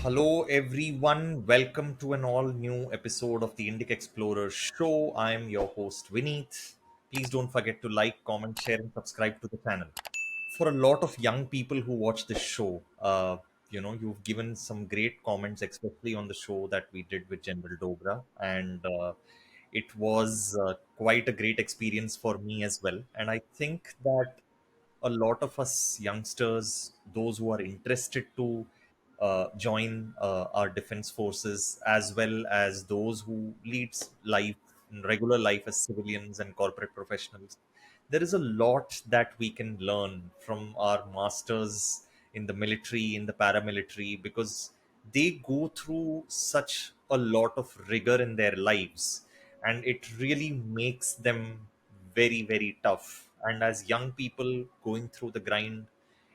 Hello, everyone. Welcome to an all new episode of the Indic Explorer Show. I am your host, Vineet. Please don't forget to like, comment, share, and subscribe to the channel. For a lot of young people who watch this show, you've given some great comments, especially on the show that we did with General Dogra. And it was quite a great experience for me as well. And I think that a lot of us youngsters, those who are interested to join our defense forces, as well as those who leads life regular life as civilians and corporate professionals, there is a lot that we can learn from our masters in the military, in the paramilitary, because they go through such a lot of rigor in their lives, and it really makes them very, very tough. And as young people going through the grind,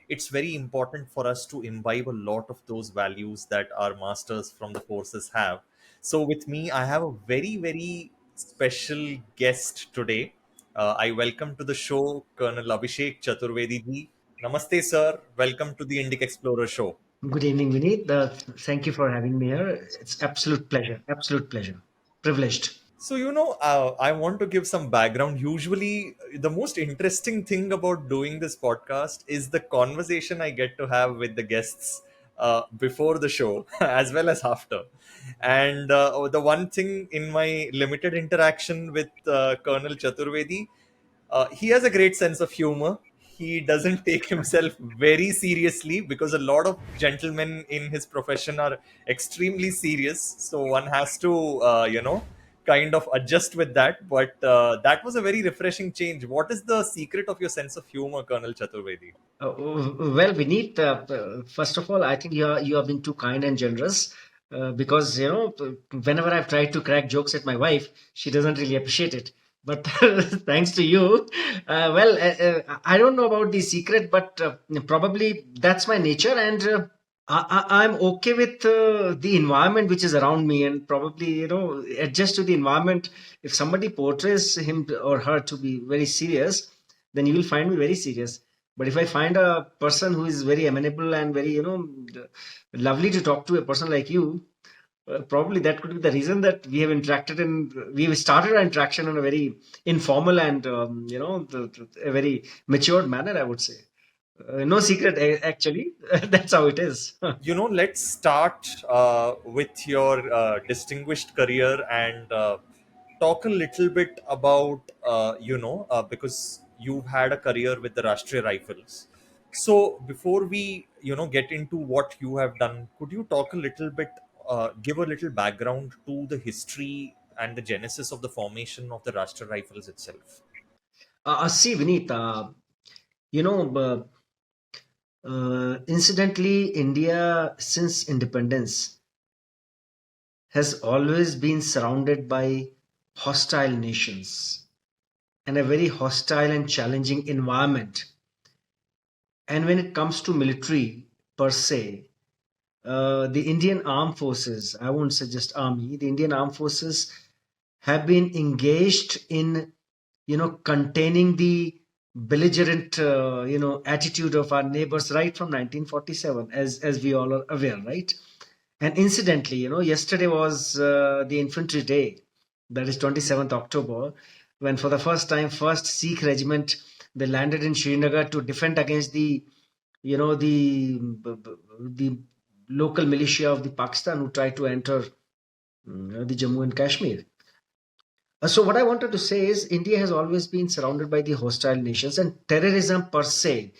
it's very important for us to imbibe a lot of those values that our masters from the forces have. So, with me, I have a very, very special guest today. I welcome to the show Colonel Abhishek Chaturvedi ji. Namaste, sir. Welcome to the Indic Explorer Show. Good evening, Vineet. Thank you for having me here. It's absolute pleasure. Absolute pleasure. Privileged. So, I want to give some background. Usually, the most interesting thing about doing this podcast is the conversation I get to have with the guests before the show as well as after. And the one thing in my limited interaction with Colonel Chaturvedi, he has a great sense of humor. He doesn't take himself very seriously because a lot of gentlemen in his profession are extremely serious. So one has to, kind of adjust with that. But that was a very refreshing change. What is the secret of your sense of humor, Colonel Chaturvedi? Well, Vineet, first of all, I think you have been too kind and generous because whenever I've tried to crack jokes at my wife, she doesn't really appreciate it. But thanks to you, I don't know about the secret, but probably that's my nature, and I'm okay with the environment which is around me, and probably adjust to the environment. If somebody portrays him or her to be very serious, then you will find me very serious. But if I find a person who is very amenable and very, lovely to talk to, a person like you, probably that could be the reason that we have interacted and we have started our interaction in a very informal and, a very matured manner, I would say. No secret, actually. That's how it is. Let's start with your distinguished career and talk a little bit about, because you've had a career with the Rashtriya Rifles. So before we, get into what you have done, could you talk a little bit, give a little background to the history and the genesis of the formation of the Rashtriya Rifles itself? See, Vineet, you know, incidentally, India, since independence, has always been surrounded by hostile nations and a very hostile and challenging environment. And when it comes to military per se, the Indian armed forces, I won't say just army, the Indian armed forces have been engaged in, containing the belligerent, attitude of our neighbors right from 1947, as we all are aware, right? And incidentally, yesterday was the Infantry Day, that is 27th October, when for the first time, first Sikh regiment they landed in Srinagar to defend against the, the local militia of the Pakistan who tried to enter the Jammu and Kashmir. So what I wanted to say is India has always been surrounded by the hostile nations, and terrorism per se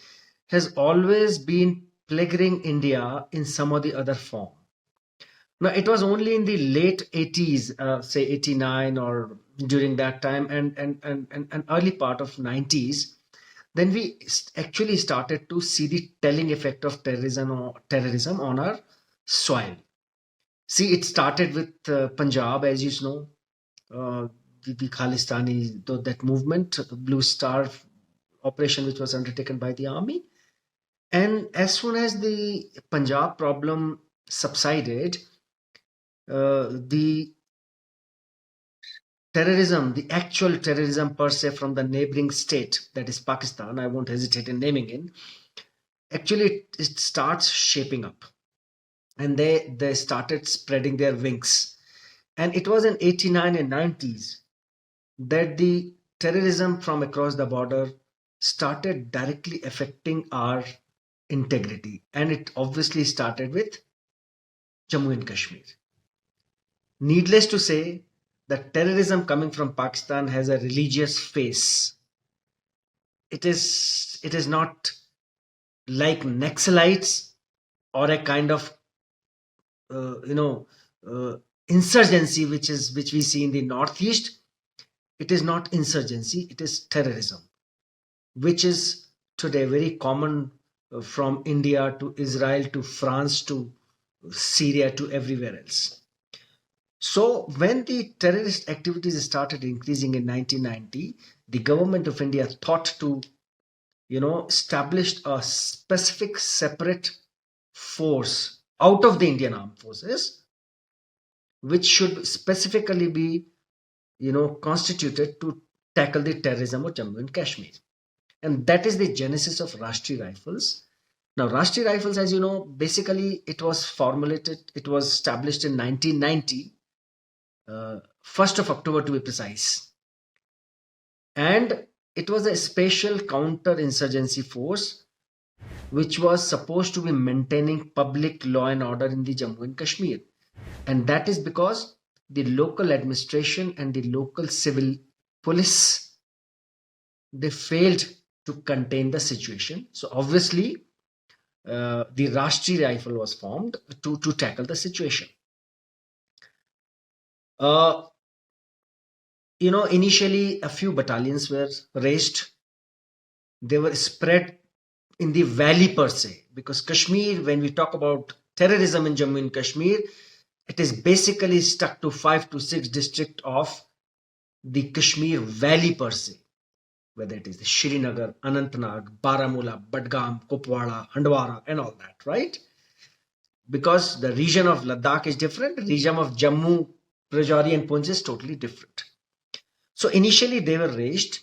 has always been plaguing India in some or the other form. Now, it was only in the late 80s, say 89 or during that time, and early part of 90s, then we actually started to see the telling effect of terrorism on our soil. See, it started with Punjab, as you know, the Khalistani, that movement, Blue Star operation, which was undertaken by the army. And as soon as the Punjab problem subsided, the terrorism, the actual terrorism per se from the neighboring state, that is Pakistan, I won't hesitate in naming it, actually it starts shaping up. and they started spreading their wings. And it was in 89 and 90s that the terrorism from across the border started directly affecting our integrity. And it obviously started with Jammu and Kashmir. Needless to say, that terrorism coming from Pakistan has a religious face. It is not like Naxalites or a kind of you know uh, insurgency which we see in the northeast. It is not insurgency, it is terrorism, which is today very common from India to Israel to France to Syria to everywhere else. So when the terrorist activities started increasing in 1990, the government of India thought to establish a specific separate force out of the Indian armed forces, which should specifically be constituted to tackle the terrorism of Jammu and Kashmir. And that is the genesis of Rashtriya Rifles. Now, Rashtriya Rifles, as you know, basically it was formulated, it was established in 1990, 1st of October to be precise. And it was a special counter-insurgency force which was supposed to be maintaining public law and order in the Jammu and Kashmir. And that is because the local administration and the local civil police, they failed to contain the situation. So obviously, the Rashtriya Rifle was formed to tackle the situation. Uh, Initially a few battalions were raised. They were spread in the valley per se, because Kashmir, when we talk about terrorism in Jammu and Kashmir, it is basically stuck to 5 to 6 districts of the Kashmir valley per se, whether it is the Srinagar, Anantnag, Baramulla, Badgam, Kupwara, Handwara, and all that, right? Because the region of Ladakh is different, the region of Jammu, Rajouri, and Poonch is totally different. So initially they were raised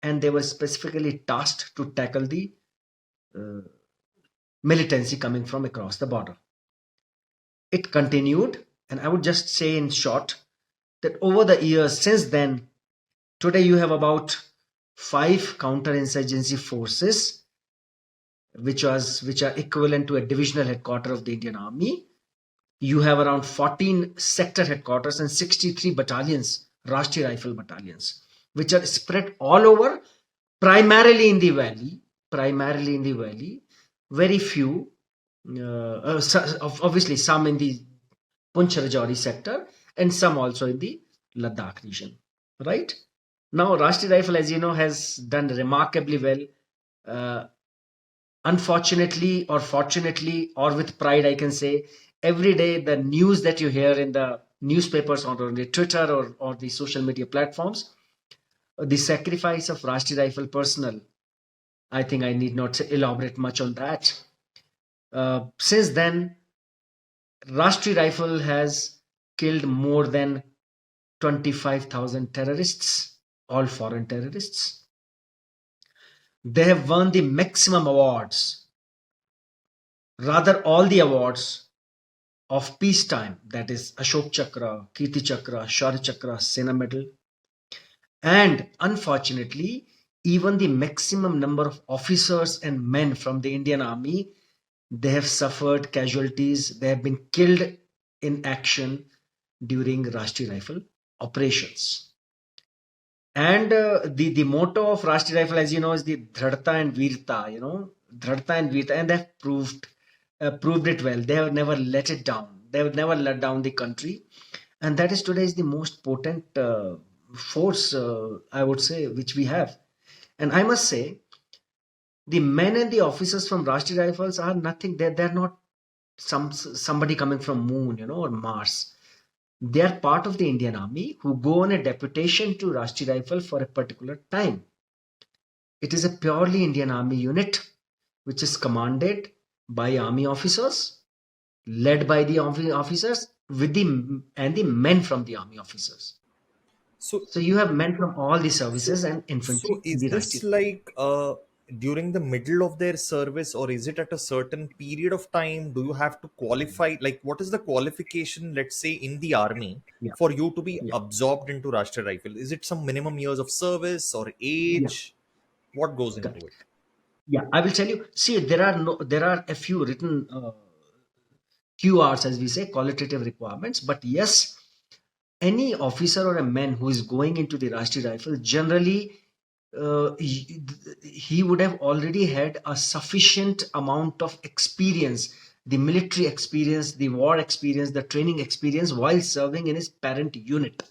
and they were specifically tasked to tackle the militancy coming from across the border. It continued, and I would just say in short that over the years since then, today you have about 5 counterinsurgency forces which are equivalent to a divisional headquarter of the Indian Army. You have around 14 sector headquarters and 63 battalions, Rashtriya Rifle battalions, which are spread all over, primarily in the valley. Very few, obviously some in the Poonch Rajouri sector and some also in the Ladakh region, right? Now, Rashtriya Rifle, as you know, has done remarkably well. Unfortunately, or fortunately, or with pride, I can say, every day the news that you hear in the newspapers or on the Twitter or the social media platforms, the sacrifice of Rashtriya Rifle personnel, I think I need not elaborate much on that. Since then, Rashtriya Rifle has killed more than 25,000 terrorists, all foreign terrorists. They have won the maximum awards, rather all the awards of peacetime, that is Ashok Chakra, Kirti Chakra, Shaurya Chakra, Sena Medal. And unfortunately, even the maximum number of officers and men from the Indian Army, they have suffered casualties. They have been killed in action during Rashtriya Rifle operations. And the motto of Rashtriya Rifle, as you know, is the Dhrata and Veerta. Dhrata and Veerta, and they have proved it well. They have never let it down. They have never let down the country, and that is today is the most potent force, I would say, which we have. And I must say, the men and the officers from Rashtriya Rifles are nothing. They're not somebody coming from moon, or Mars. They are part of the Indian Army who go on a deputation to Rashtriya Rifle for a particular time. It is a purely Indian Army unit which is commanded by army officers, led by the officers with the men from the army officers. So, So you have men from all the so, services and so infantry in is the this Rashtriya. like during the middle of their service, or is it at a certain period of time? Do you have to qualify? Like, what is the qualification, let's say, in the army Yeah, for you to be yeah, absorbed into Rashtriya Rifle? Is it some minimum years of service or yeah. age? What goes into Correct. it? Yeah, I will tell you. See, there are a few written QRs, as we say, qualitative requirements. But yes, any officer or a man who is going into the Rashtriya Rifle, generally, he would have already had a sufficient amount of experience, the military experience, the war experience, the training experience while serving in his parent unit.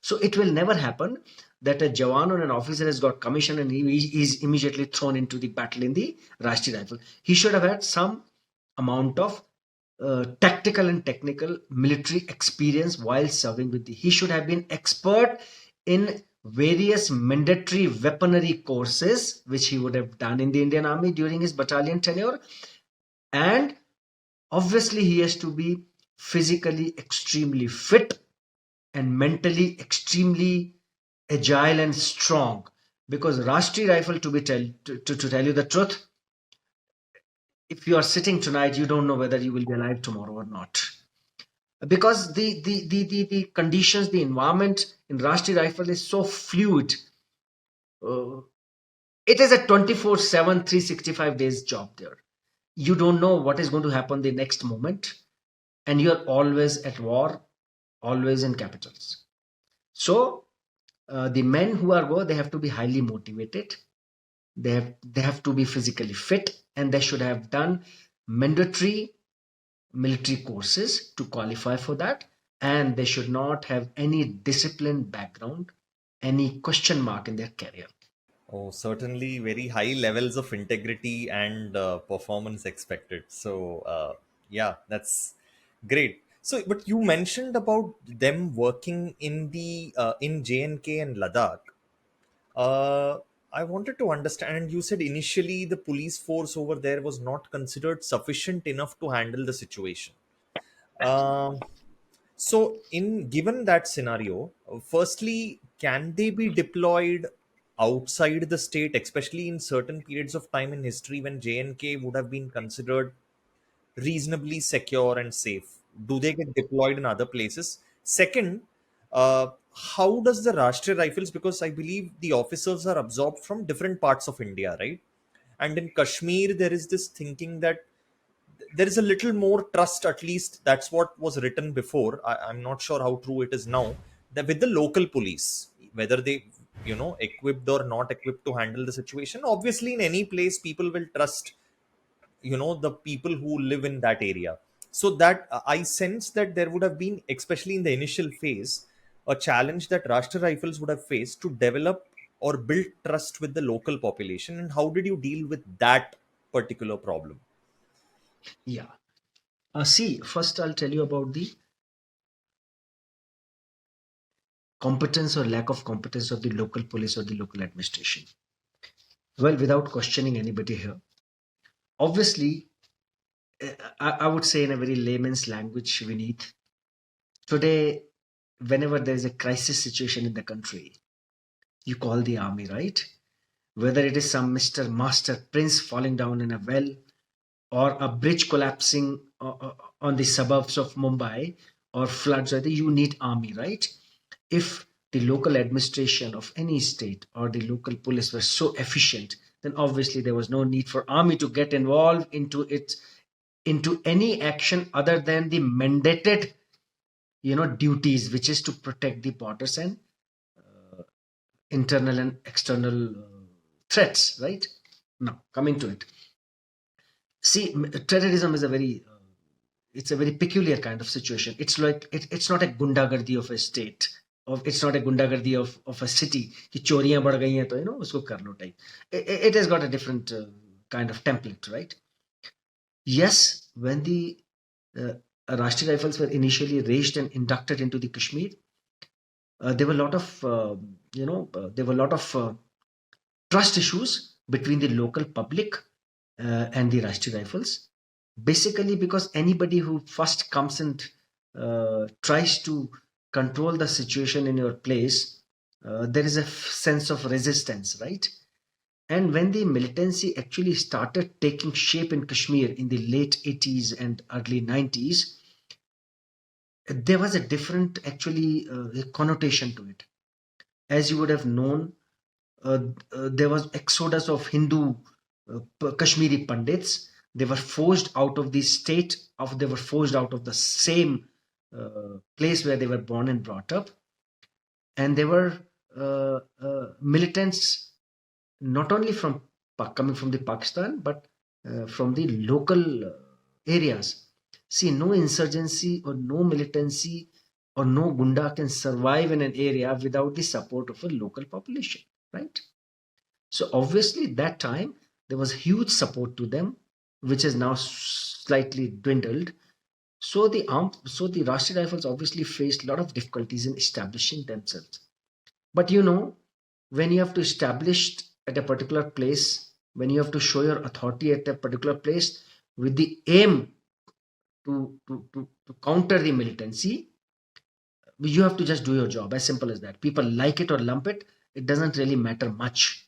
So it will never happen that a Jawan or an officer has got commission and he is immediately thrown into the battle in the Rashtriya Rifle. He should have had some amount of tactical and technical military experience while serving with the. He should have been expert in various mandatory weaponry courses, which he would have done in the Indian Army during his battalion tenure. And obviously, he has to be physically extremely fit and mentally extremely agile and strong, because Rashtriya Rifle, to tell you the truth, if you are sitting tonight, you don't know whether you will be alive tomorrow or not, because the conditions, the environment in Rashtriya Rifle is so fluid. uh, it is a 24/7 365 days job there. You don't know what is going to happen the next moment, and you're always at war, always in capitals. So the men who are go, they have to be highly motivated. They have to be physically fit, and they should have done mandatory military courses to qualify for that. And they should not have any discipline background, any question mark in their career. Oh, certainly very high levels of integrity and performance expected. So, yeah, that's great. So, but you mentioned about them working in the in JNK and Ladakh. Uh, I wanted to understand, and you said initially the police force over there was not considered sufficient enough to handle the situation. Um, so, in given that scenario, firstly, can they be deployed outside the state, especially in certain periods of time in history when JNK would have been considered reasonably secure and safe? Do they get deployed in other places? Second, how does the Rashtriya Rifles, because I believe the officers are absorbed from different parts of India, right? And in Kashmir, there is this thinking that there is a little more trust, at least that's what was written before. I'm not sure how true it is now, that with the local police, whether they, equipped or not equipped to handle the situation. Obviously, in any place, people will trust, the people who live in that area. So that I sense that there would have been, especially in the initial phase, a challenge that Rashtra Rifles would have faced to develop or build trust with the local population. And how did you deal with that particular problem? Yeah. See, first I'll tell you about the competence or lack of competence of the local police or the local administration. Well, without questioning anybody here, obviously, I would say in a very layman's language, Vineet, today, whenever there is a crisis situation in the country, you call the army, right? Whether it is some Mr. Master Prince falling down in a well, or a bridge collapsing on the suburbs of Mumbai, or floods, you need army, right? If the local administration of any state or the local police were so efficient, then obviously there was no need for army to get involved into any action other than the mandated duties, which is to protect the borders and internal and external threats, right? Now coming to it, see, terrorism is a very it's a very peculiar kind of situation. It's like it's not a gundagardi of a state, of it's not a gundagardi of a city कि चोरियां बढ़ गई हैं तो उसको कर लो type. It has got a different kind of template, right? Yes, when the uh, Rashtriya Rifles were initially raised and inducted into the Kashmir, there were a lot of there were a lot of trust issues between the local public and the Rashtriya Rifles. Basically, because anybody who first comes and tries to control the situation in your place, there is a sense of resistance, right? And when the militancy actually started taking shape in Kashmir in the late 80s and early 90s, there was a different actually connotation to it. As you would have known, uh, there was exodus of Hindu Kashmiri Pandits. They were forced out of the state, they were forced out of the same place where they were born and brought up. And they were militants not only from coming from the Pakistan, but from the local areas. See, no insurgency or no militancy or no gunda can survive in an area without the support of a local population, right? So obviously, that time there was huge support to them, which has now slightly dwindled. So the Rashtriya Rifles obviously faced a lot of difficulties in establishing themselves. But when you have to establish at a particular place, when you have to show your authority at a particular place with the aim to counter the militancy, you have to just do your job. As simple as that. People like it or lump it, it doesn't really matter much.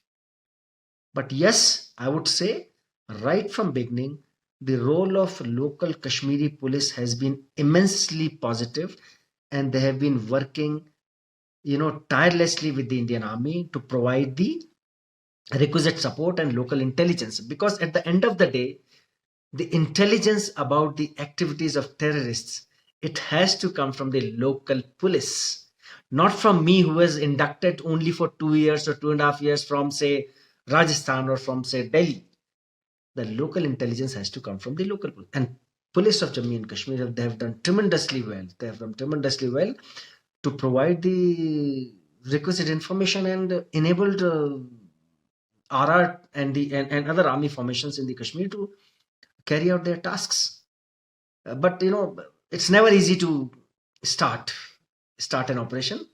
But yes, I would say right from beginning, the role of local Kashmiri police has been immensely positive, and they have been working, tirelessly with the Indian Army to provide the requisite support and local intelligence. Because at the end of the day, the intelligence about the activities of terrorists, it has to come from the local police, not from me who was inducted only for 2 years or 2.5 years from, say, Rajasthan or from, say, Delhi. The local intelligence has to come from the local police. And police of Jammu and Kashmir, they have done tremendously well. They have done tremendously well to provide the requisite information and enabled RR and other army formations in the Kashmir to carry out their tasks. But it's never easy to start an operation.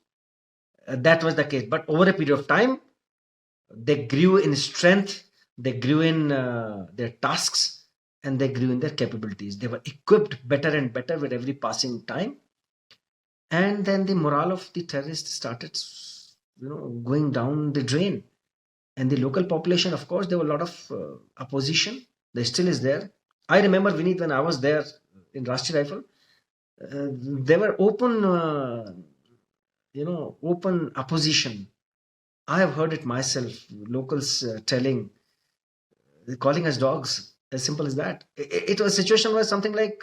That was the case. But over a period of time, they grew in strength, they grew in their tasks, and they grew in their capabilities. They were equipped better and better with every passing time. And then the morale of the terrorists started, going down the drain. And the local population, of course, there were a lot of opposition. There still is there. I remember, Vineet, when I was there in Rashtriya Rifle, there were open opposition. I have heard it myself. Locals calling us dogs. As simple as that. It was a situation where something like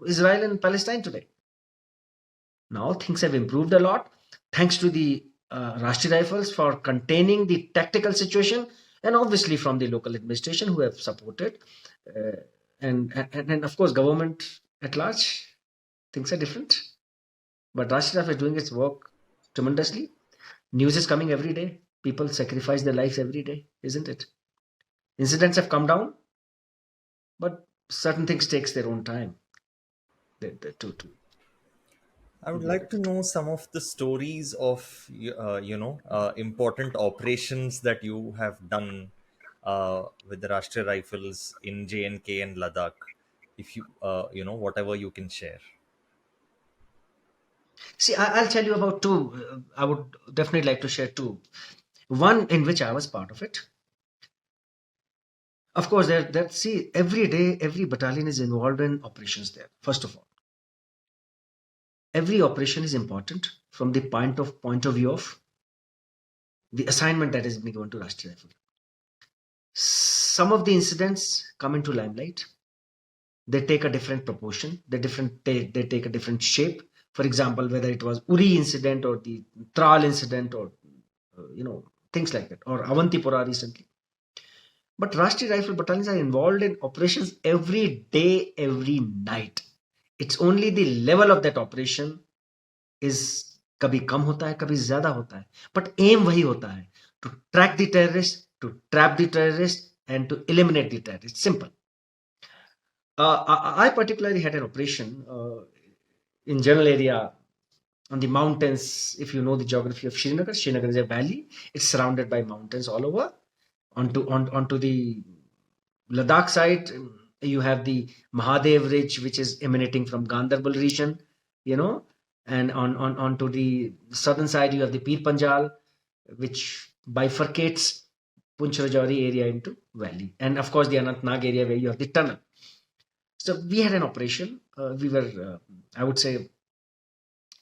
Israel and Palestine today. Now things have improved a lot, thanks to the Rashtriya Rifles for containing the tactical situation, and obviously from the local administration who have supported, and of course government at large. Things are different, but Rashtriya Rifles is doing its work tremendously. News is coming every day. People sacrifice their lives every day, isn't it? Incidents have come down, but certain things takes their own time. To I would like to know some of the stories of important operations that you have done with the Rashtriya Rifles in JNK and Ladakh. If you whatever you can share. See, I'll tell you about two. I would definitely like to share two. One in which I was part of it. Of course, see, every day, every battalion is involved in operations there. First of all, every operation is important from the point of view of the assignment that is being given to Rashtriya Rifle. Some of the incidents come into limelight. They take a different proportion. They take a different shape. For example, whether it was Uri incident or the Tral incident or things like that, or Avantipura recently. But Rashtriya Rifle battalions are involved in operations every day, every night. It's only the level of that operation is कभी कम होता है, कभी ज्यादा होता है. But aim वही होता है, to track the terrorist, to trap the terrorist, and to eliminate the terrorist. Simple. I particularly had an operation in general area on the mountains. If you know the geography of Srinagar, Srinagar is a valley. It's surrounded by mountains all over. Onto the Ladakh side, you have the Mahadev Ridge, which is emanating from Gandarbal region, and onto the southern side, you have the Pir Panjal, which bifurcates Punch Rajouri area into valley, and of course the Anantnag area where you have the tunnel. So we had an operation. We were, I would say,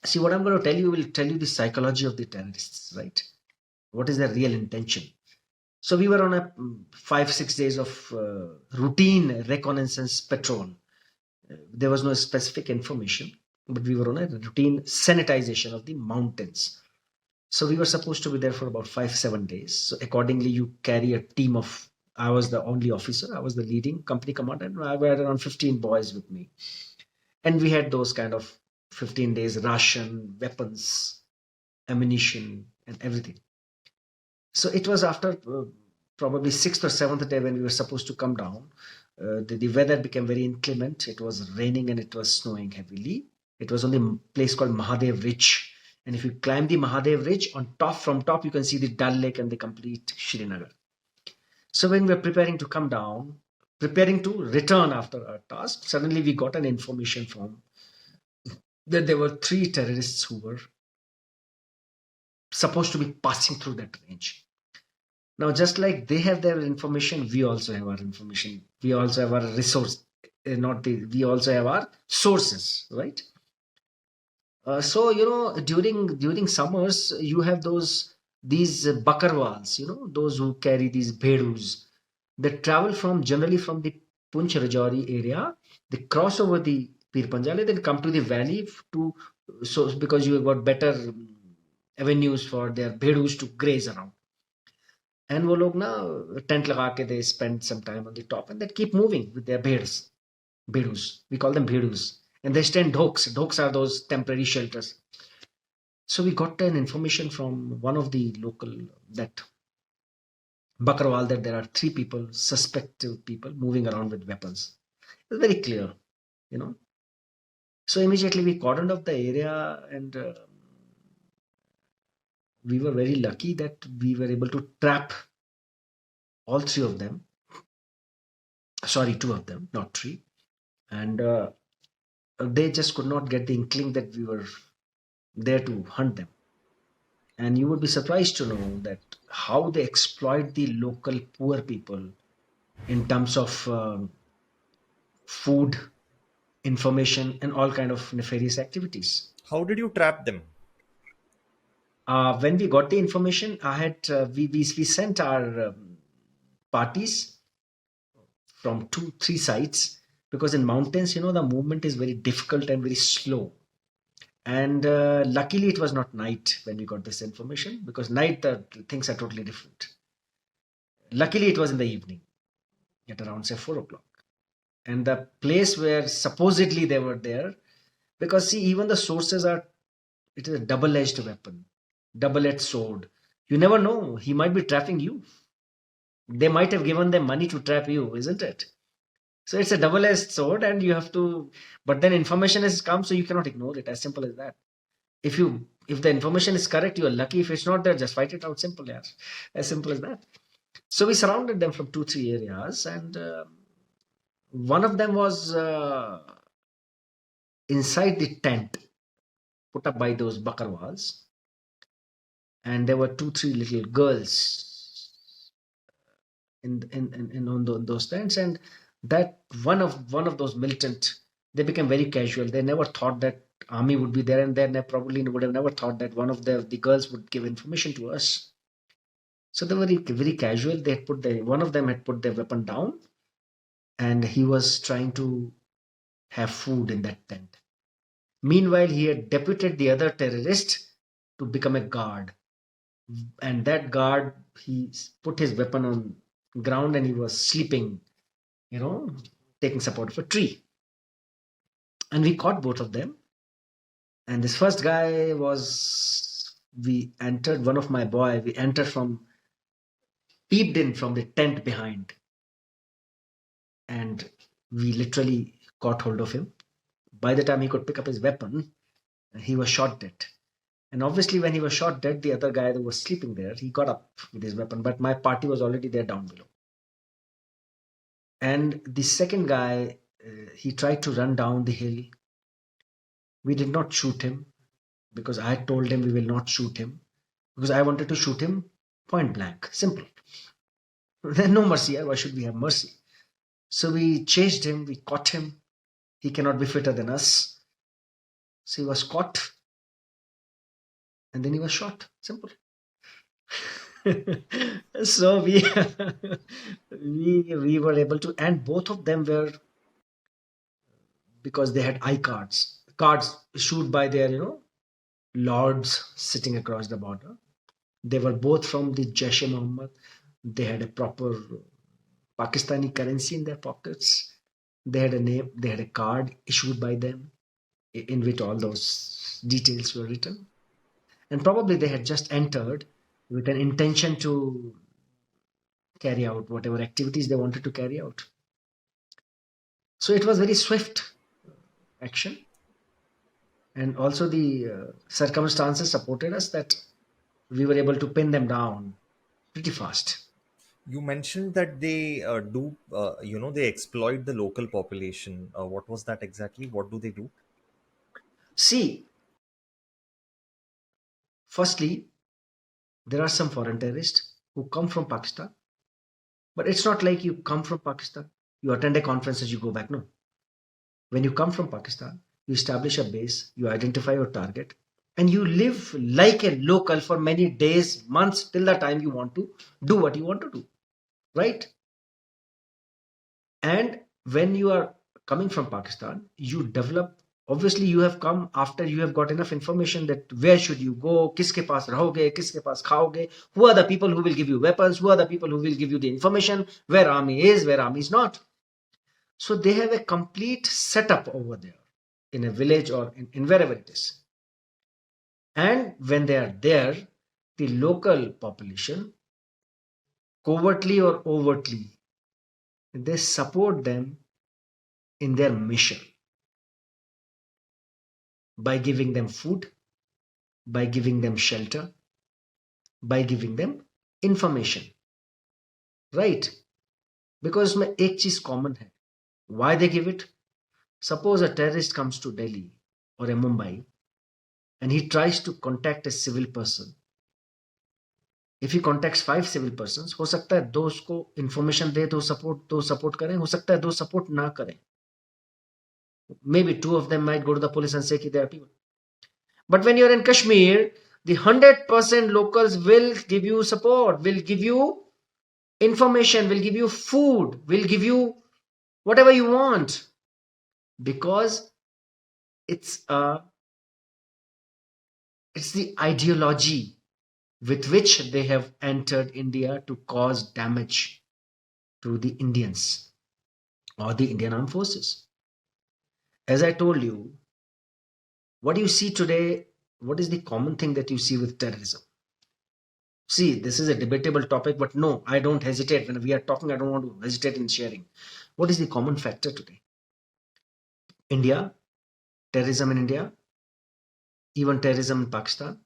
see what I'm going to tell you will tell you the psychology of the terrorists, right? What is their real intention? So we were on a 5 6 days of routine reconnaissance patrol. There was no specific information, but we were on a routine sanitization of the mountains. So we were supposed to be there for about 5 7 days. So accordingly, you carry a team of. I was the only officer. I was the leading company commander, and I had around 15 boys with me, and we had those kind of 15 days ration, weapons, ammunition, and everything. So it was after probably sixth or seventh day when we were supposed to come down. The weather became very inclement. It was raining and it was snowing heavily. It was on the place called Mahadev Ridge. And if you climb the Mahadev Ridge, on top, from top, you can see the Dal Lake and the complete Srinagar. So when we were preparing to come down, preparing to return after our task, suddenly we got an information from that there were 3 terrorists who were supposed to be passing through that range. Now, just like they have their information, we also have our information. We also have our resource, not the. We also have our sources, right? So during summers, you have these bakarwals, those who carry these bedus. They travel from generally from the Punch Rajouri area. They cross over the Pir Panjale, then come to the valley to so because you have got better avenues for their bedus to graze around. And वो लोग ना tent लगा के they spend some time on the top and they keep moving with their bedus. We call them bedus. And they stay in dhoks. Dhoks are those temporary shelters. So we got an information from one of the local that Bakarwal that there are 3 people, suspected people moving around with weapons. It's very clear, you know. So immediately we cordoned off the area and we were very lucky that we were able to trap all 3 of them. Sorry, 2 of them, not 3. And they just could not get the inkling that we were there to hunt them. And you would be surprised to know that how they exploit the local poor people in terms of food, information, and all kind of nefarious activities. How did you trap them? When we got the information, I had we sent our parties from 2 3 sites because in mountains, the movement is very difficult and very slow. And luckily, it was not night when we got this information because night things are totally different. Luckily, it was in the evening at around say 4 o'clock. And the place where supposedly they were there, because see, even the sources it is a double-edged weapon, double-edged sword. You never know. He might be trapping you. They might have given them money to trap you, isn't it? So it's a double-edged sword, and you have to. But then information has come, so you cannot ignore it. As simple as that. If the information is correct, you are lucky. If it's not there, just fight it out. Simple, yeah. As simple as that. So we surrounded them from 2 3 areas, and one of them was inside the tent put up by those bakarwals, and there were 2 3 little girls in on those tents, and that one of those militant, they became very casual. They never thought that army would be there, and they probably would have never thought that one of the girls would give information to us. So they were very, very casual. They had one of them had put their weapon down, and he was trying to have food in that tent. Meanwhile, he had deputed the other terrorist to become a guard, and that guard, he put his weapon on ground and he was sleeping, taking support of a tree. And we caught both of them. And this first guy we entered, one of my boy, we entered peeped in from the tent behind. And we literally caught hold of him. By the time he could pick up his weapon, he was shot dead. And obviously, when he was shot dead, the other guy that was sleeping there, he got up with his weapon, but my party was already there down below. And the second guy, he tried to run down the hill. We did not shoot him because I told him we will not shoot him because I wanted to shoot him point blank. Simple. Then no mercy. Why should we have mercy? So we chased him, we caught him. He cannot be fitter than us. So he was caught and then he was shot. Simple. So we were able to, and both of them were, because they had cards issued by their lords sitting across the border. They were both from the Jaish-e-Mohammed. They had a proper Pakistani currency in their pockets. They had a name, they had a card issued by them in which all those details were written. And probably they had just entered with an intention to carry out whatever activities they wanted to carry out. So it was very swift action. And also the circumstances supported us that we were able to pin them down pretty fast. You mentioned that they they exploit the local population. What was that exactly? What do they do? See, firstly, there are some foreign terrorists who come from Pakistan, but it's not like you come from Pakistan, you attend a conference and you go back. No. When you come from Pakistan, you establish a base, you identify your target, and you live like a local for many days, months, till the time you want to do what you want to do. Right? And when you are coming from Pakistan, you develop, obviously you have come after you have got enough information that where should you go, kiske paas rahoge, kiske paas khaoge, who are the people who will give you weapons, who are the people who will give you the information, where army is, where army is not. So they have a complete setup over there in a village or in wherever it is. And when they are there, the local population, covertly or overtly, they support them in their mission by giving them food, by giving them shelter, by giving them information. Right? Because में एक चीज common है. Why they give it? Suppose a terrorist comes to Delhi or a Mumbai and he tries to contact a civil person. If he contacts 5 civil persons, हो सकता है 2 उसको information दे, 2 support करें, हो सकता है 2 support ना करें. Maybe 2 of them might go to the police and say कि they are people. But when you're in Kashmir, the 100% locals will give you support, will give you information, will give you food, will give you whatever you want, because it's the ideology with which they have entered India to cause damage to the Indians or the Indian armed forces. As I told you, what do you see today? What is the common thing that you see with terrorism? See, this is a debatable topic, but no, I don't hesitate. When we are talking, I don't want to hesitate in sharing. What is the common factor today? India, terrorism in India, even terrorism in Pakistan,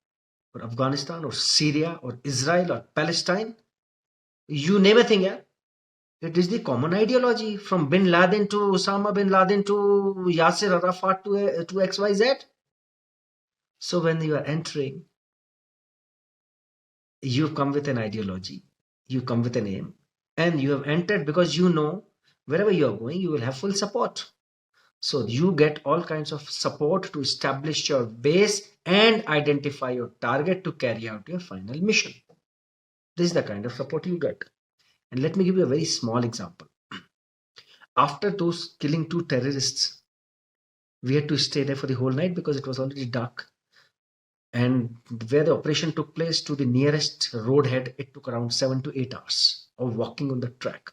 or Afghanistan, or Syria, or Israel, or Palestine. You name a thing, yeah? It is the common ideology from Bin Laden to Osama Bin Laden to Yasser Arafat to XYZ. So when you are entering, you come with an ideology, you come with an aim, and you have entered because you know wherever you are going, you will have full support. So you get all kinds of support to establish your base and identify your target to carry out your final mission. This is the kind of support you get. And let me give you a very small example. After those killing 2 terrorists, we had to stay there for the whole night because it was already dark. And where the operation took place to the nearest roadhead, it took around 7 to 8 hours of walking on the track.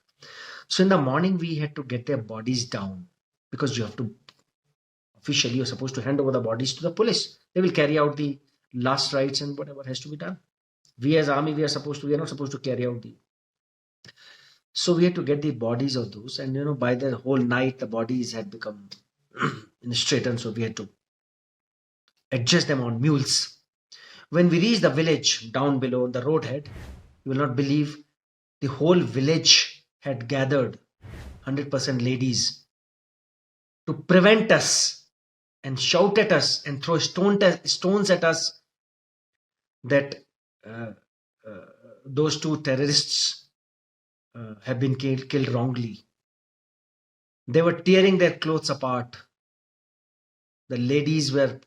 So in the morning, we had to get their bodies down because you have to, officially, you're supposed to hand over the bodies to the police. They will carry out the last rites and whatever has to be done. We as army, we are not supposed to carry out the. So we had to get the bodies of those, and by the whole night, the bodies had become straightened, so we had to adjust them on mules. When we reached the village down below on the roadhead, you will not believe the whole village had gathered, 100% ladies, to prevent us and shout at us and throw stones at us that those 2 terrorists have been killed wrongly. They were tearing their clothes apart. The ladies were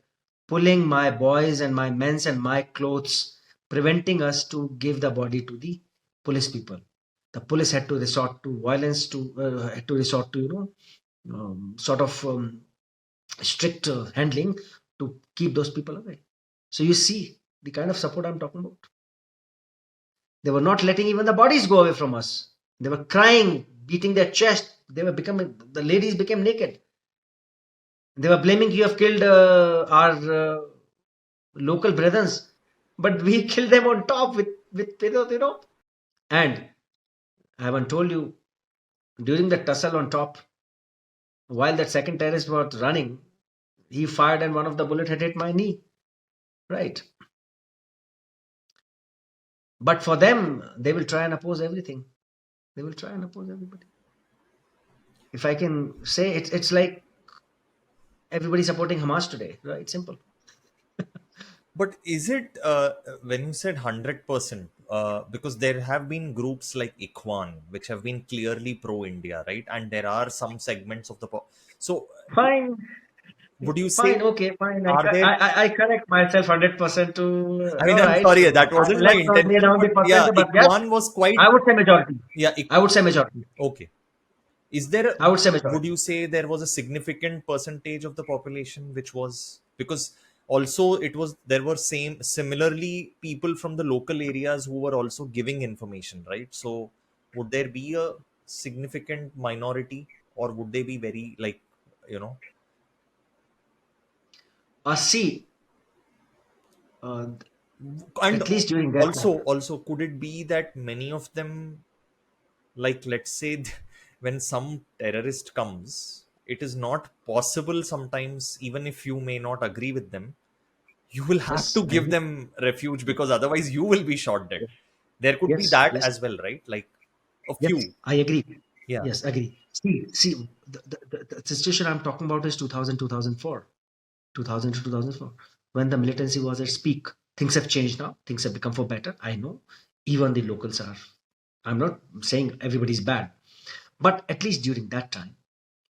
pulling my boys and my men's and my clothes, preventing us to give the body to the police people. The police had to resort to violence, had to resort to, sort of strict handling to keep those people away. So you see the kind of support I'm talking about. They were not letting even the bodies go away from us. They were crying, beating their chest. The ladies became naked. They were blaming you have killed our local brethren, but we killed them on top with. And I haven't told you, during the tussle on top, while that second terrorist was running, he fired and one of the bullet had hit my knee. Right. But for them, they will try and oppose everything. They will try and oppose everybody. If I can say, it's like everybody supporting Hamas today, right? Simple. But is it when you said 100%? Because there have been groups like Ikhwan, which have been clearly pro-India, right? And there are some segments of the so Fine, would you say, fine, okay, fine. are there? I correct myself 100% to. I mean, All I'm right. sorry, So that wasn't my let's not lay intention, down but the yeah, percentage, but yes, Ikhwan was quite, I would say majority. yeah, I would say majority. okay. Is there, I would say would majority. you say there was a significant percentage of the population which was, because also it was, there were similarly people from the local areas who were also giving information, right? So would there be a significant minority, or would they be very like, you know, See, uh, and at least during that time. also could it be that many of them, like let's say when some terrorist comes, it is not possible sometimes, even if you may not agree with them, you will have Yes, to I give agree. them refuge, because otherwise you will be shot dead. There could be Yes, that yes, as well, right? Like a yes, few. I agree. Yeah. Yes, agree. See, the situation I'm talking about is 2000, 2004. 2000 to 2004, when the militancy was at peak. Things have changed now. Things have become for better. I know. Even the locals are. I'm not saying everybody's bad, but at least during that time,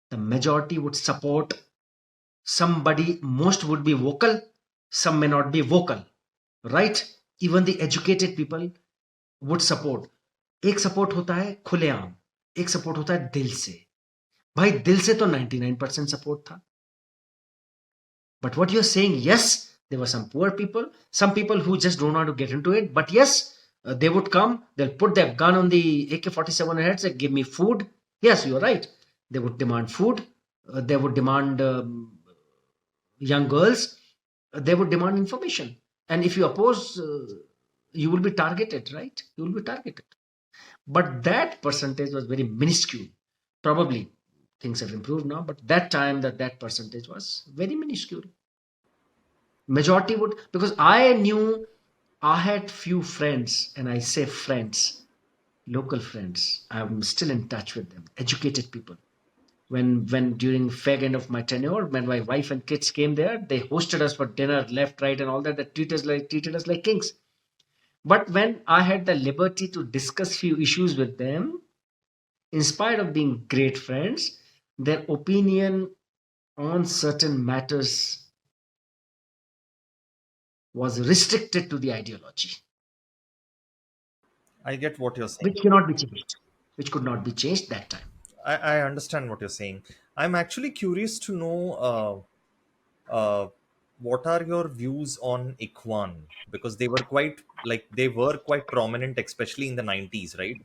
the majority would support somebody. Most would be vocal. Some may not be vocal. Right? Even the educated people would support. एक support होता है खुलेआम, एक support होता है दिल से. भाई दिल से तो 99% सपोर्ट था. But what you're saying, yes, there were some poor people, some people who just don't want to get into it. But yes, they would come, they'll put their gun on the AK-47 head, say, give me food. Yes, you're right. They would demand food. They would demand young girls. They would demand information. And if you oppose, you will be targeted, right? You will be targeted. But that percentage was very minuscule. Probably things have improved now, but that time that percentage was very minuscule. Majority would, because I knew I had few friends, and I say friends, local friends. I'm still in touch with them, educated people. When during fag end of my tenure, when my wife and kids came there, they hosted us for dinner, left, right, and all that. They treated us like kings. But when I had the liberty to discuss few issues with them, in spite of being great friends, their opinion on certain matters was restricted to the ideology, I get what you're saying. which cannot be changed, which could not be changed that time. I understand what you're saying. I'm actually curious to know what are your views on Ikhwan, because they were quite, like they were quite prominent, especially in the 90s, right?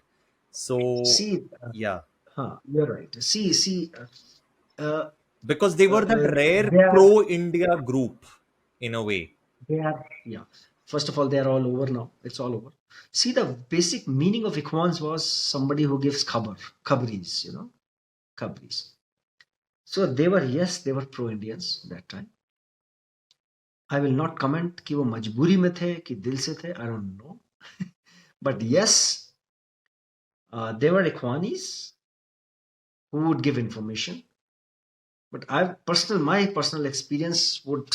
So See, yeah, you're right. Uh, because they were that rare they are, pro-India group in a way. yeah. First of all, they are all over now. It's all over. See, the basic meaning of Ikhwans was somebody who gives khabris, khabris. So they were, yes, they were pro-Indians that time. I will not comment कि वो मजबूरी में थे कि दिल से थे. I don't know. But yes, they were Ikhwanis who would give information. But my personal experience would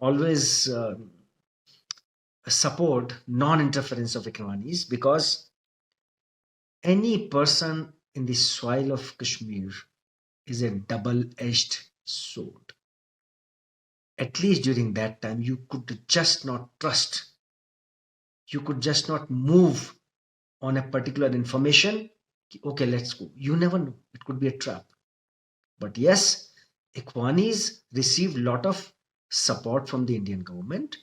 always support non-interference of Ikhwanis, because Any person in the soil of Kashmir is a double-edged sword. At least during that time, you could just not trust. You could just not move on a particular information. Okay, let's go. You never know. It could be a trap. But yes, Ikhwanis received a lot of support from the Indian government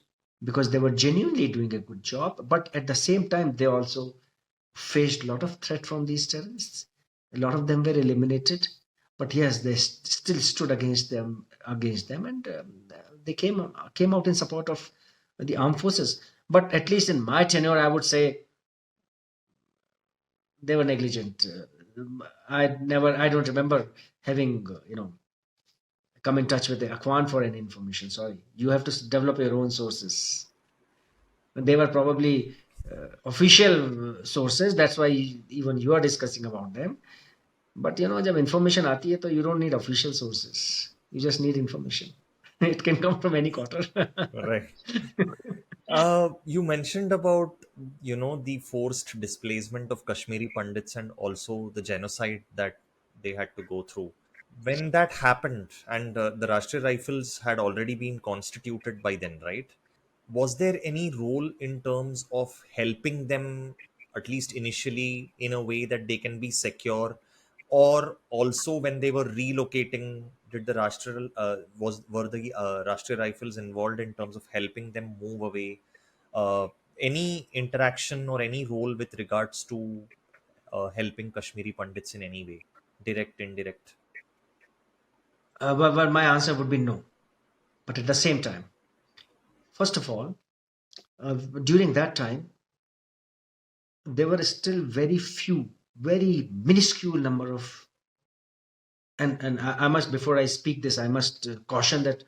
because they were genuinely doing a good job. But at the same time, they also faced a lot of threat from these terrorists. A lot of them were eliminated, but yes, they still stood against them, and they came out in support of the armed forces. But at least in my tenure, I would say they were negligent. I don't remember having come in touch with the Akhwan for any information. Sorry, you have to develop your own sources. They were probably official sources. That's why even you are discussing about them. But जब information आती है तो you don't need official sources. You just need information. It can come from any quarter. Right. You mentioned about the forced displacement of Kashmiri Pandits and also the genocide that they had to go through. When that happened, and the Rashtriya Rifles had already been constituted by then, right? Was there any role in terms of helping them, at least initially, in a way that they can be secure, or also when they were relocating, did the Rashtriya were the Rashtriya Rifles involved in terms of helping them move away? Any interaction or any role with regards to helping Kashmiri Pandits in any way, direct, indirect? But my answer would be no. But at the same time, first of all, during that time, there were still very few, very minuscule number of, and I must, before I speak this, I must caution that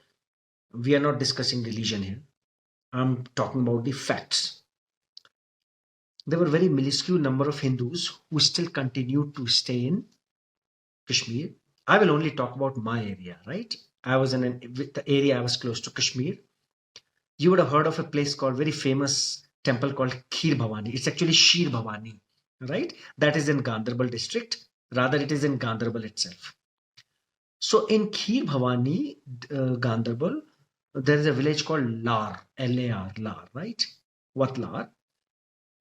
we are not discussing religion here. I'm talking about the facts. There were very minuscule number of Hindus who still continued to stay in Kashmir. I will only talk about my area, right? I was in the area, I was close to Kashmir. You would have heard of a place called, very famous temple called Kheer Bhavani. It's actually Sheer Bhavani, right? That is in Ganderbal district. Rather, it is in Ganderbal itself. So in Kheer Bhavani, Ganderbal, there is a village called Lar, Lar, Lar, right? What Lar?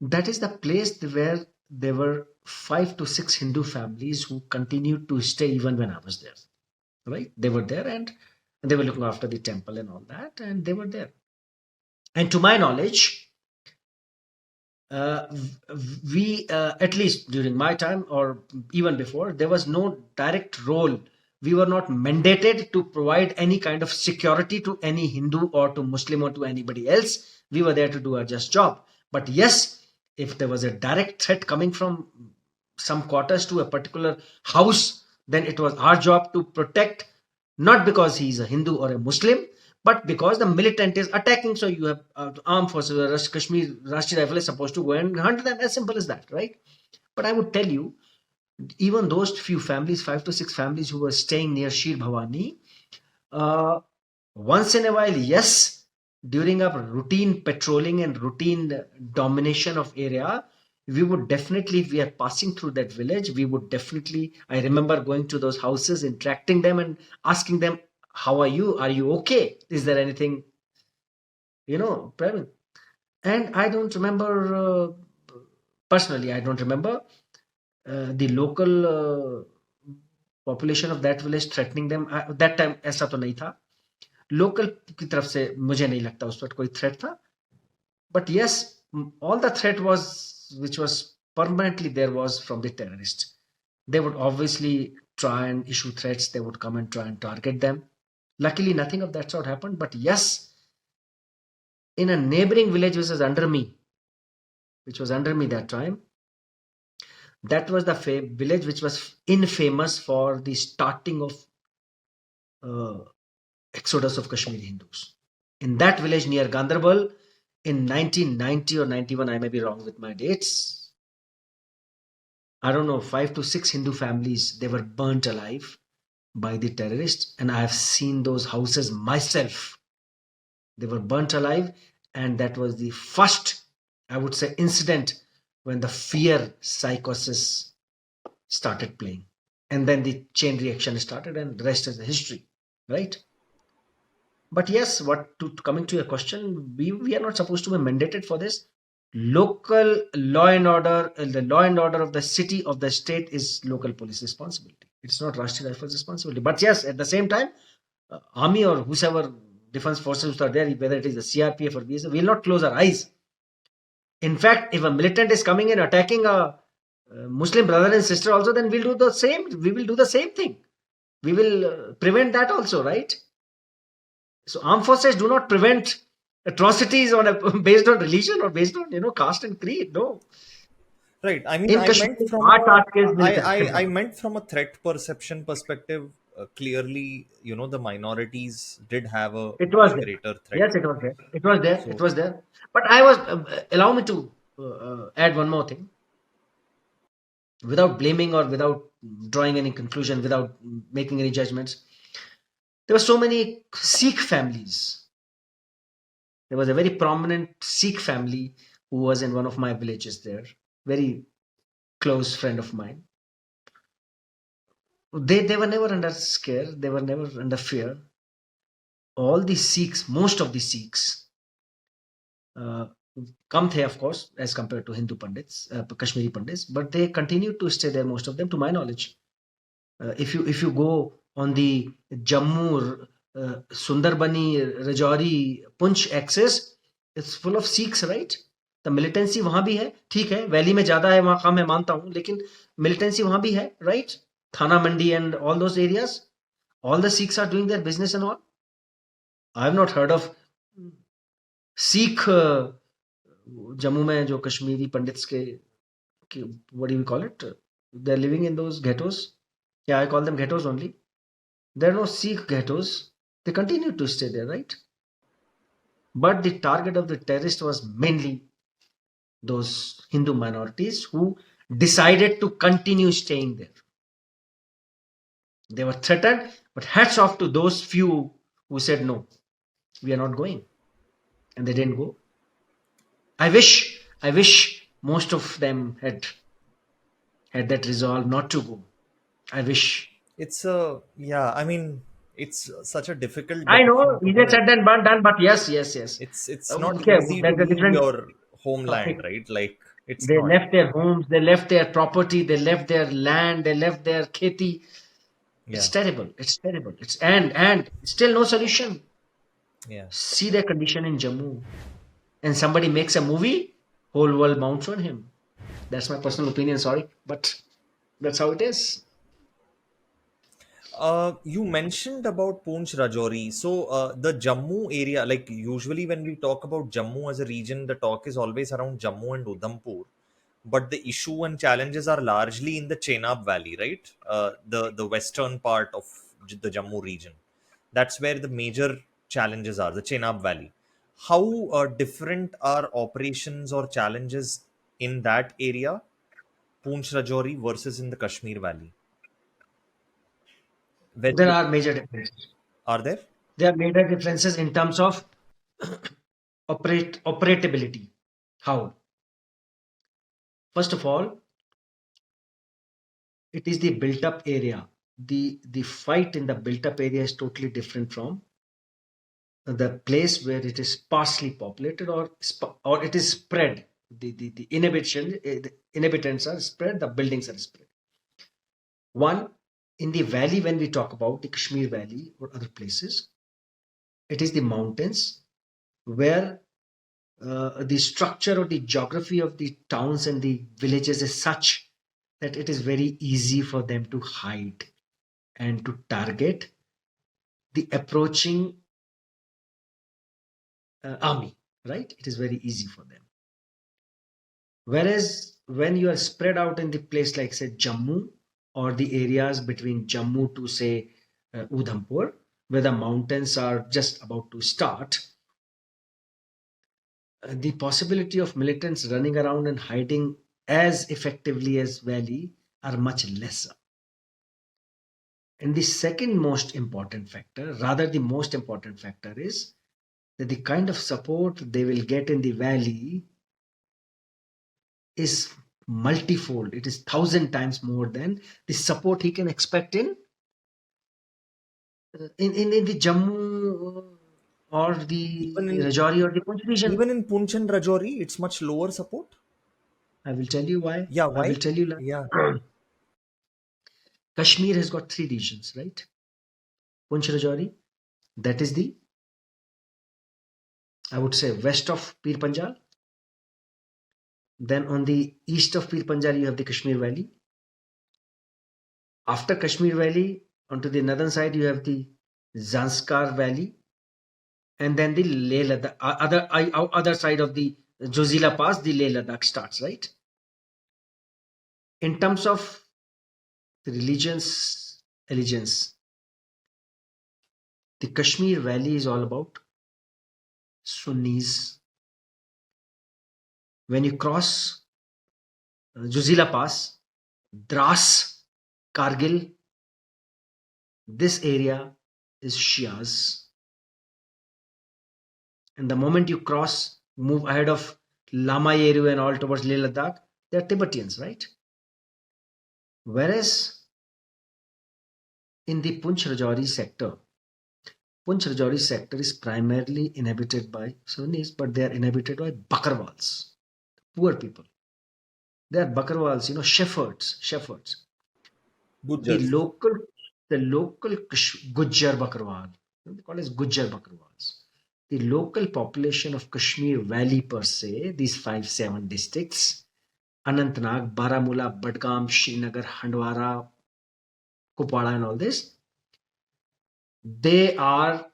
That is the place where there were 5 to 6 Hindu families who continued to stay even when I was there, right? They were there, and they were looking after the temple and all that, and they were there. And to my knowledge, we at least during my time or even before, there was no direct role. We were not mandated to provide any kind of security to any Hindu or to Muslim or to anybody else. We were there to do our just job. But yes, if there was a direct threat coming from some quarters to a particular house, then it was our job to protect, not because he is a Hindu or a Muslim, but because the militant is attacking. So you have armed forces, Kashmir Rashtriya Rifle is supposed to go and hunt them. As simple as that, right? But I would tell you, even those few families, 5 to 6 families who were staying near Sheer Bhavani, once in a while, yes, during our routine patrolling and routine domination of area, we would definitely, if we are passing through that village, we would definitely, I remember going to those houses, interacting them and asking them, how are you? Are you okay? Is there anything, Praveen? And I don't remember, personally, I don't remember the local population of that village threatening them. That time ऐसा तो नहीं था. Local की तरफ से मुझे नहीं लगता उस पर कोई थ्रेट था. But yes, all the threat which was permanently there was from the terrorists. They would obviously try and issue threats. They would come and try and target them. Luckily, nothing of that sort happened. But yes, in a neighboring village which was under me that time, that was the village which was infamous for the starting of exodus of Kashmiri Hindus. In that village near Ganderbal, in 1990 or 91, I may be wrong with my dates, I don't know, 5 to 6 Hindu families, they were burnt alive by the terrorists. And I have seen those houses myself. They were burnt alive. And that was the first, I would say, incident when the fear psychosis started playing. And then the chain reaction started, and the rest is the history, right? But yes, coming to your question, we are not supposed to be mandated for this. Local law and order, the law and order of the city, of the state, is local police responsibility. It's not Rashtriya Rifles responsibility. But yes, at the same time, army or whoever defense forces are there, whether it is the CRPF or BSF, we will not close our eyes. In fact, if a militant is coming and attacking a Muslim brother and sister also, then we'll do the same. We will do the same thing. We will prevent that also, right? So armed forces do not prevent atrocities based on religion or based on caste and creed. No. Right. I mean, In Kashmir, our task is militant. I meant from a threat perception perspective. Clearly, the minorities did have a It was much there. greater threat. Yes, it was there. It was there. It So, was there. But I was allow me to add one more thing, without blaming or without drawing any conclusion, without making any judgments. There were so many Sikh families. There was a very prominent Sikh family who was in one of my villages there. Very close friend of mine. They were never under scare. They were never under fear. All the Sikhs, most of the Sikhs, uh, come there, of course, as compared to Hindu Pandits, Kashmiri Pandits, but they continue to stay there, most of them, to my knowledge. If you go on the Jammu, Sundarbani, Rajouri, Punch axis, it's full of Sikhs, right? The militancy वहां भी है, ठीक है, valley में ज्यादा है, वहां कम है, मानता हूं, लेकिन militancy वहां भी है, right? Thana Mandi and all those areas, all the Sikhs are doing their business and all. I have not heard of Sikh Jammu में जो कश्मीरी पंडित्स के what do you call it? They're living in those ghettos. Yeah, I call them ghettos only. There are no Sikh ghettos. They continue to stay there, right? But the target of the terrorist was mainly those Hindu minorities who decided to continue staying there. They were threatened, but hats off to those few who said, no, we are not going. And they didn't go. I wish most of them had that resolve not to go. I wish. I mean, it's such a difficult I know, decision to easier make. said than done, but yes, yes, yes. It's not Okay, easy to that's a leave different your homeland, topic. right? Like, it's They not. left their homes, they left their property, they left their land, they left their kheti. It's Yeah, terrible. It's terrible. It's and still no solution. yeah. See their condition in Jammu. And somebody makes a movie, whole world mounts on him. That's my personal opinion, sorry. But that's how it is. You mentioned about Poonch Rajouri. So, the Jammu area, like usually when we talk about Jammu as a region, the talk is always around Jammu and Udhampur. But the issue and challenges are largely in the Chenab Valley, right? The western part of the Jammu region. That's where the major challenges are, the Chenab Valley. How different are operations or challenges in that area, Poonch Rajouri versus in the Kashmir Valley? There Very, are major differences. are there? There are major differences in terms of operability. How? First of all, it is the built up area. The fight in the built up area is totally different from the place where it is sparsely populated or it is spread. The inhabitants are spread, the buildings are spread. One, in the valley, when we talk about the Kashmir Valley or other places, it is the mountains where the structure or the geography of the towns and the villages is such that it is very easy for them to hide and to target the approaching army, right? It is very easy for them. Whereas when you are spread out in the place like, say, Jammu or the areas between Jammu to, say, Udhampur, where the mountains are just about to start, the possibility of militants running around and hiding as effectively as valley are much lesser. And the second most important factor, rather the most important factor, is that the kind of support they will get in the valley is multifold. It is 1,000 times more than the support he can expect in the Jammu or the Even in Rajouri or the Punch region. even in Punch and Rajouri, it's much lower support. I will tell you why. Yeah, I will why? tell you. Yeah. Kashmir has got 3 regions, right? Punch Rajouri, that is the, I would say, west of Pir Panjal. Then on the east of Pir Panjal, you have the Kashmir Valley. After Kashmir Valley, onto the northern side, you have the Zanskar Valley, and then the Leh Ladakh, other side of the Jozila Pass, the Leh Ladakh starts, right? In terms of the religion's allegiance, the Kashmir Valley is all about Sunnis. When you cross Jozila Pass, Dras, Kargil, this area is Shias. And the moment you move ahead of Lama Yeru and all towards Leh Ladakh, they are Tibetans, right? Whereas in the Punch Rajouri sector is primarily inhabited by Sunnis, but they are inhabited by Bakarwals, poor people. They are Bakarwals, shepherds. The Gujars. local, the local Gujjar Bakarwal, they call as Gujjar Bakarwals. The local population of Kashmir Valley per se, these 5-7 districts, Anantnag, Baramulla, Badgam, Srinagar, Handwara, Kupwara, and all this, they are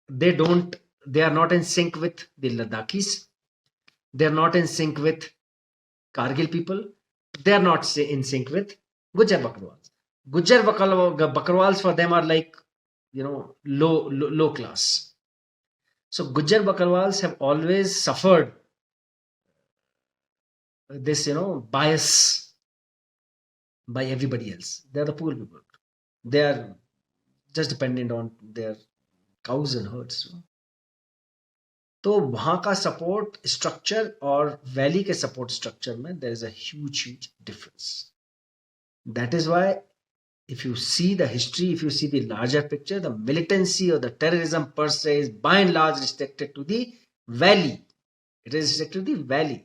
they don't they are not in sync with the Ladakhis. They are not in sync with Kargil people. They are not in sync with Gujar Bakarwals. Gujar Bakarwals for them are like low class. So Gujar Bakarwals have always suffered this bias by everybody else. They are the poor people. They are just dependent on their cows and herds. तो वहां का support structure और valley के support structure में there is a huge difference. That is why if you see the history, if you see the larger picture, the militancy or the terrorism per se is by and large restricted to the valley. It is restricted to the valley.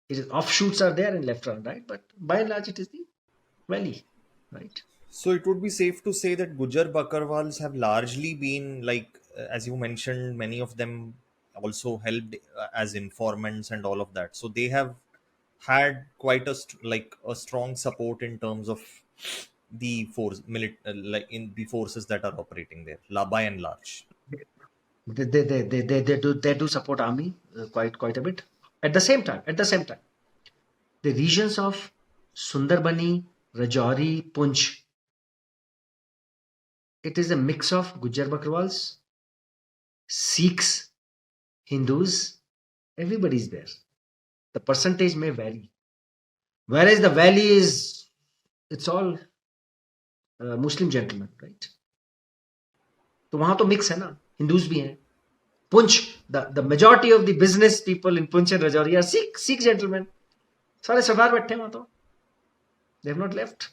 It is offshoots are there in left and right, but by and large it is the valley, right? So it would be safe to say that Gujar Bakarwals have largely been like, as you mentioned, many of them also helped as informants and all of that. So they have had quite like a strong support in terms of the like in the forces that are operating there, by and large. They do support army quite a bit. At the same time, the regions of Sundarbani, Rajouri, Punch, it is a mix of Gujar Bakarwals, Sikhs, Hindus, everybody's there. The percentage may vary. Whereas the valley it's all Muslim gentlemen, right? तो वहां तो mix है ना, Hindus भी हैं. Punch, the majority of the business people in Punch and Rajouri are Sikh gentlemen. सारे सरदार बैठे हैं वहां तो. They have not left.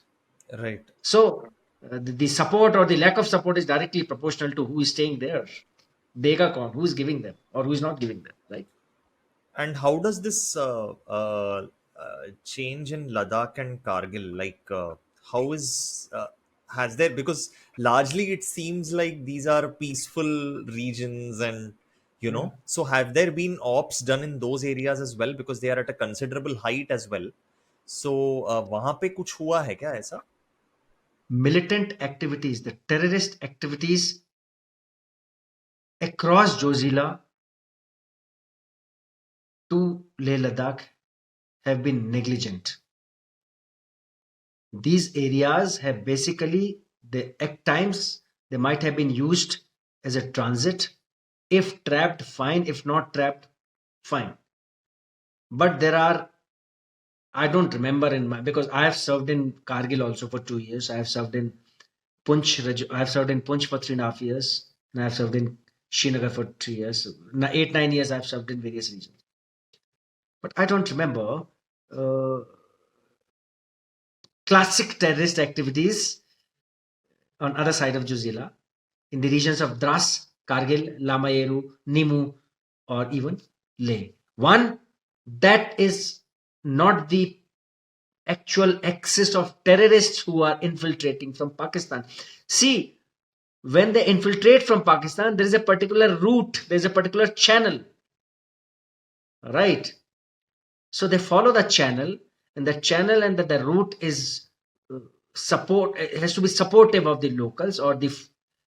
Right. So the support or the lack of support is directly proportional to who is staying there. देगा कौन? Who is giving them or who is not giving them, right? And how does this change in Ladakh and Kargil? Like, how has there, because largely it seems like these are peaceful regions, and Yeah. so have there been ops done in those areas as well, because they are at a considerable height as well. So वहाँ पे कुछ हुआ है क्या ऐसा? Militant activities, the terrorist activities across Jozila to Leh Ladakh have been negligent. These areas have basically, at times, they might have been used as a transit. If trapped, fine. If not trapped, fine. But I don't remember because I have served in Kargil also for 2 years. I have served in Punch for 3.5 years. And I have served in Srinagar for 3 years. 8-9 years I have served in various regions. but I don't remember uh, classic terrorist activities on other side of Juzila in the regions of Dras, Kargil, Lamayeru, Nimu, or even Leh. One, that is not the actual axis of terrorists who are infiltrating from Pakistan. See, when they infiltrate from Pakistan, there is a particular route, there is a particular channel, right? So they follow the channel, and the channel and the route is support. It has to be supportive of the locals or the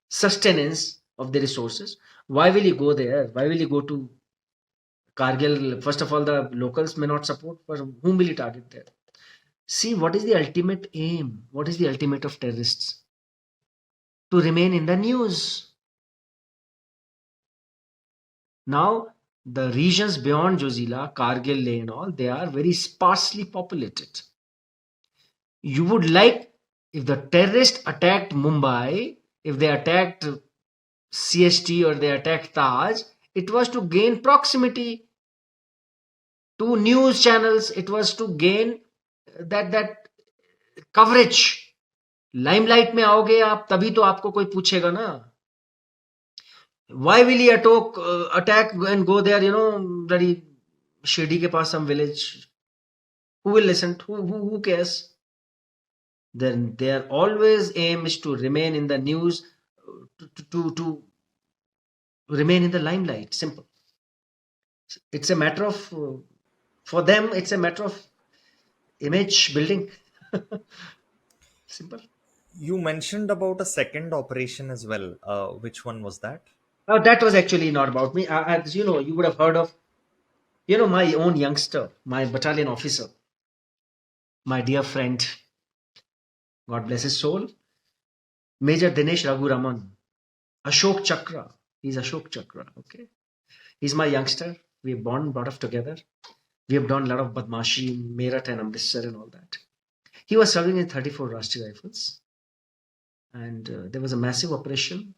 sustenance of the resources. Why will you go there? Why will you go to Kargil? First of all, the locals may not support. But whom will you target there? See, what is the ultimate aim? What is the ultimate of terrorists? To remain in the news. Now, the regions beyond Jozila, Kargil, Leh, and all, they are very sparsely populated. You would like, if the terrorists attacked Mumbai, if they attacked CST or they attacked Taj, it was to gain proximity to news channels. It was to gain that coverage. Limelight में आओगे आप तभी तो आपको कोई पूछेगा ना. Why will he attack and go there, bloody Shirdi ke paas some village? Who will listen? Who cares? Then their always aim is to remain in the news, to remain in the limelight. Simple. It's a matter of, for them, it's a matter of image building. Simple. You mentioned about a second operation as well. Which one was that? That was actually not about me. As you know, you would have heard of, my own youngster, my battalion officer, my dear friend, God bless his soul, Major Dinesh Raghuraman, Ashok Chakra. He's Ashok Chakra. Okay. He's my youngster. We were born, brought up together. We have done a lot of Badmashi, Meerut and Amritsar and all that. He was serving in 34 Rashtriya Rifles. And there was a massive operation.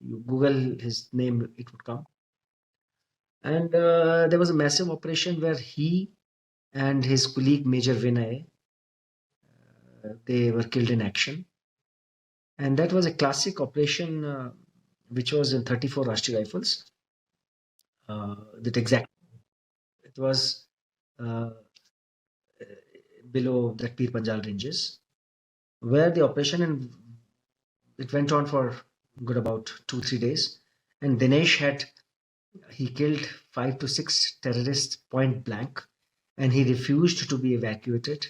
You Google his name, it would come. And there was a massive operation where he and his colleague Major Vinay, they were killed in action. And that was a classic operation which was in 34 Rashtriya Rifles. That exact, it was below that Pir Panjal ranges, where the operation, and it went on for good about 2-3 days. And Dinesh he killed 5 to 6 terrorists point blank, and he refused to be evacuated.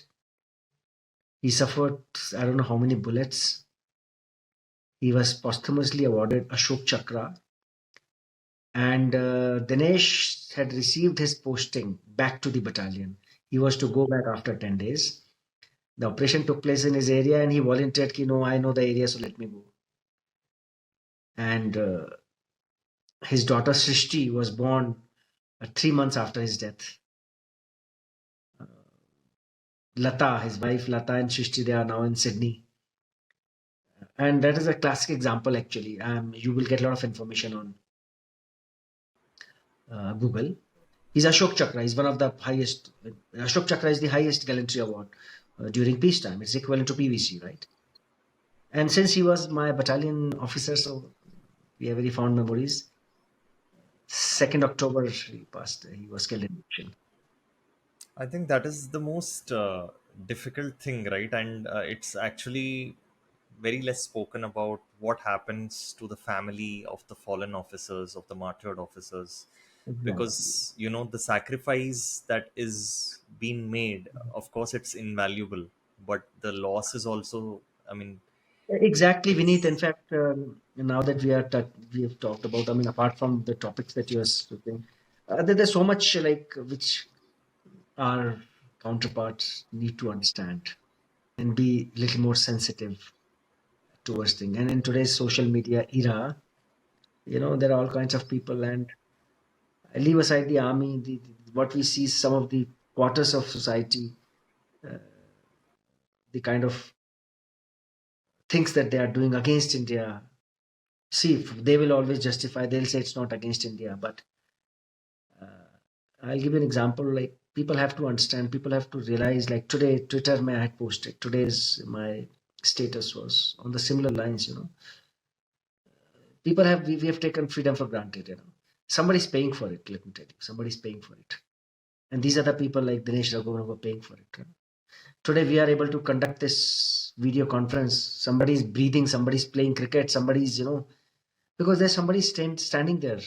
He suffered, I don't know how many bullets. He was posthumously awarded Ashok Chakra. And Dinesh had received his posting back to the battalion. He was to go back after 10 days. The operation took place in his area, and he volunteered, no, I know the area, so let me go. And his daughter Srishti was born 3 months after his death. Lata, his wife Lata and Srishti, they are now in Sydney. And that is a classic example, actually. You will get a lot of information on Google. He's Ashok Chakra. He's one of the highest. Ashok Chakra is the highest gallantry award during peacetime. It's equivalent to PVC, right? And since he was my battalion officer, so we have very fond memories. 2nd October, he passed. He was killed in action. I think that is the most difficult thing, right? And it's actually very less spoken about what happens to the family of the fallen officers, of the martyred officers, Exactly. because the sacrifice that is being made, of course, it's invaluable, but the loss is also, I mean, Exactly, Vineet. In it's fact, now that we have talked about, I mean, apart from the topics that you are speaking, there's so much like which our counterparts need to understand and be a little more sensitive towards things. And in today's social media era, there are all kinds of people, and I leave aside the army, what we see, some of the quarters of society, the kind of things that they are doing against India. See, they will always justify, they'll say it's not against India, but I'll give you an example. Like people have to understand, people have to realize. Like today, Twitter, I had posted today's my status was on the similar lines. People have we have taken freedom for granted. Somebody's paying for it. Let me tell you, somebody's paying for it, and these are the people like Dinesh Raghuvan who are paying for it. Today, we are able to conduct this video conference. Somebody's breathing, somebody's playing cricket, somebody's because there's somebody standing there,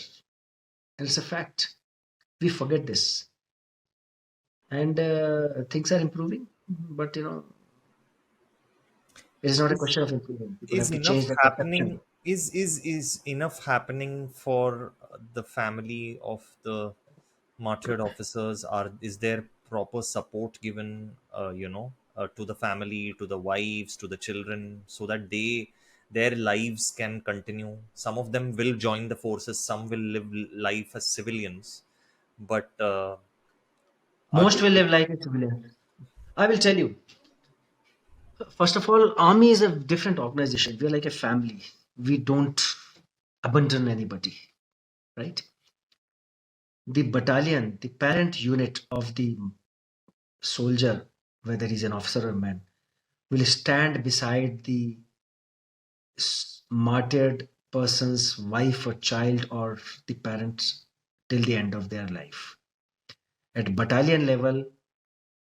and it's a fact. We forget this, and things are improving, but it is not a question of improving. People Is have to enough change their happening? perception. Is enough happening for the family of the martyred officers? Are is there proper support given, to the family, to the wives, to the children, so that their lives can continue? Some of them will join the forces, some will live life as civilians, but are Most they? will live like a civilian. I will tell you. First of all, army is a different organization. We are like a family. We don't abandon anybody, right? The battalion, the parent unit of the soldier, whether he's an officer or a man, will stand beside the martyred person's wife or child or the parents till the end of their life. At battalion level,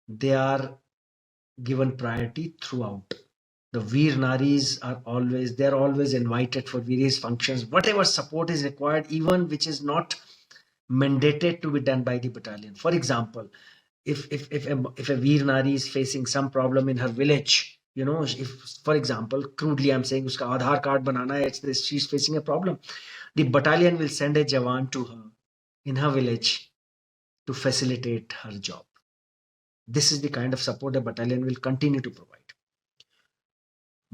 they are given priority throughout. The Veer Naris are always, they're always invited for various functions, whatever support is required, even which is not mandated to be done by the battalion. For example, if a Veer Nari is facing some problem in her village, if for example, crudely I'm saying uska Aadhaar card banana hai, it's this, she's facing a problem, the battalion will send a Jawan to her in her village to facilitate her job. This is the kind of support the battalion will continue to provide.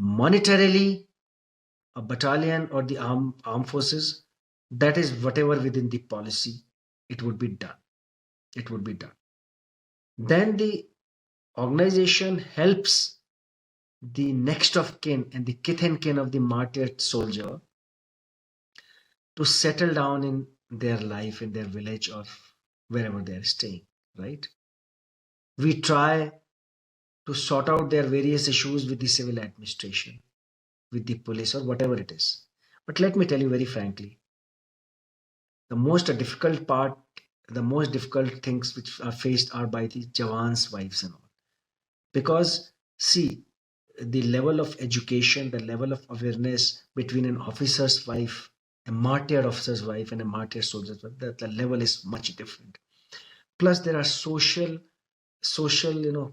Monetarily, a battalion or the armed forces, that is whatever within the policy, it would be done. It would be done. Then the organization helps the next of kin and the kith and kin of the martyred soldier to settle down in their life, in their village or wherever they are staying, right? We try to sort out their various issues with the civil administration, with the police, or whatever it is. But let me tell you very frankly, the most difficult part, the most difficult things which are faced are by the Jawans' wives and all. Because, see, the level of education, the level of awareness between an officer's wife, a martyred officer's wife, and a martyred soldier's wife, the level is much different. Plus, there are social,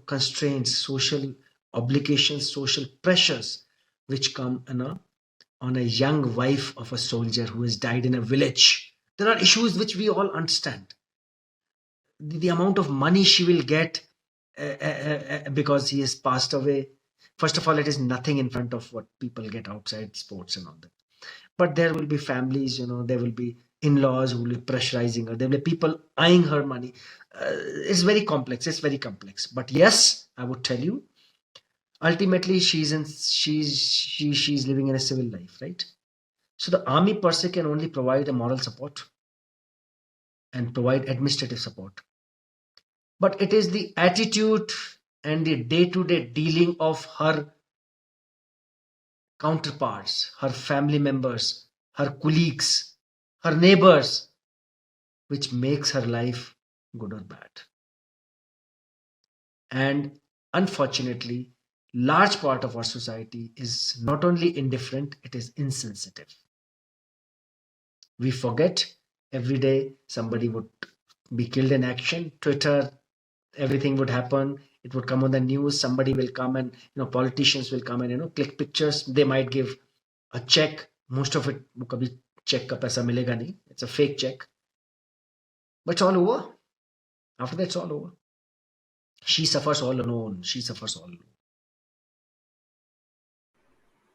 constraints, social obligations, social pressures which come on a young wife of a soldier who has died in a village. There are issues which we all understand. The amount of money she will get because he has passed away. First of all, it is nothing in front of what people get outside sports and all that. But there will be families, there will be in-laws who will be pressurizing her. There will be people eyeing her money. It's very complex. It's very complex. But yes, I would tell you, ultimately, she's living in a civil life, right? So the army per se can only provide a moral support and provide administrative support. But it is the attitude and the day-to-day dealing of her counterparts, her family members, her colleagues, her neighbors, which makes her life good or bad. And unfortunately, large part of our society is not only indifferent, it is insensitive. We forget every day somebody would be killed in action. Twitter, everything would happen. It would come on the news. Somebody will come and politicians will come and click pictures. They might give a check. Most of it, वो कभी check का पैसा मिलेगा नहीं. It's a fake check. But it's all over. After that, it's all over. She suffers all alone. She suffers all alone.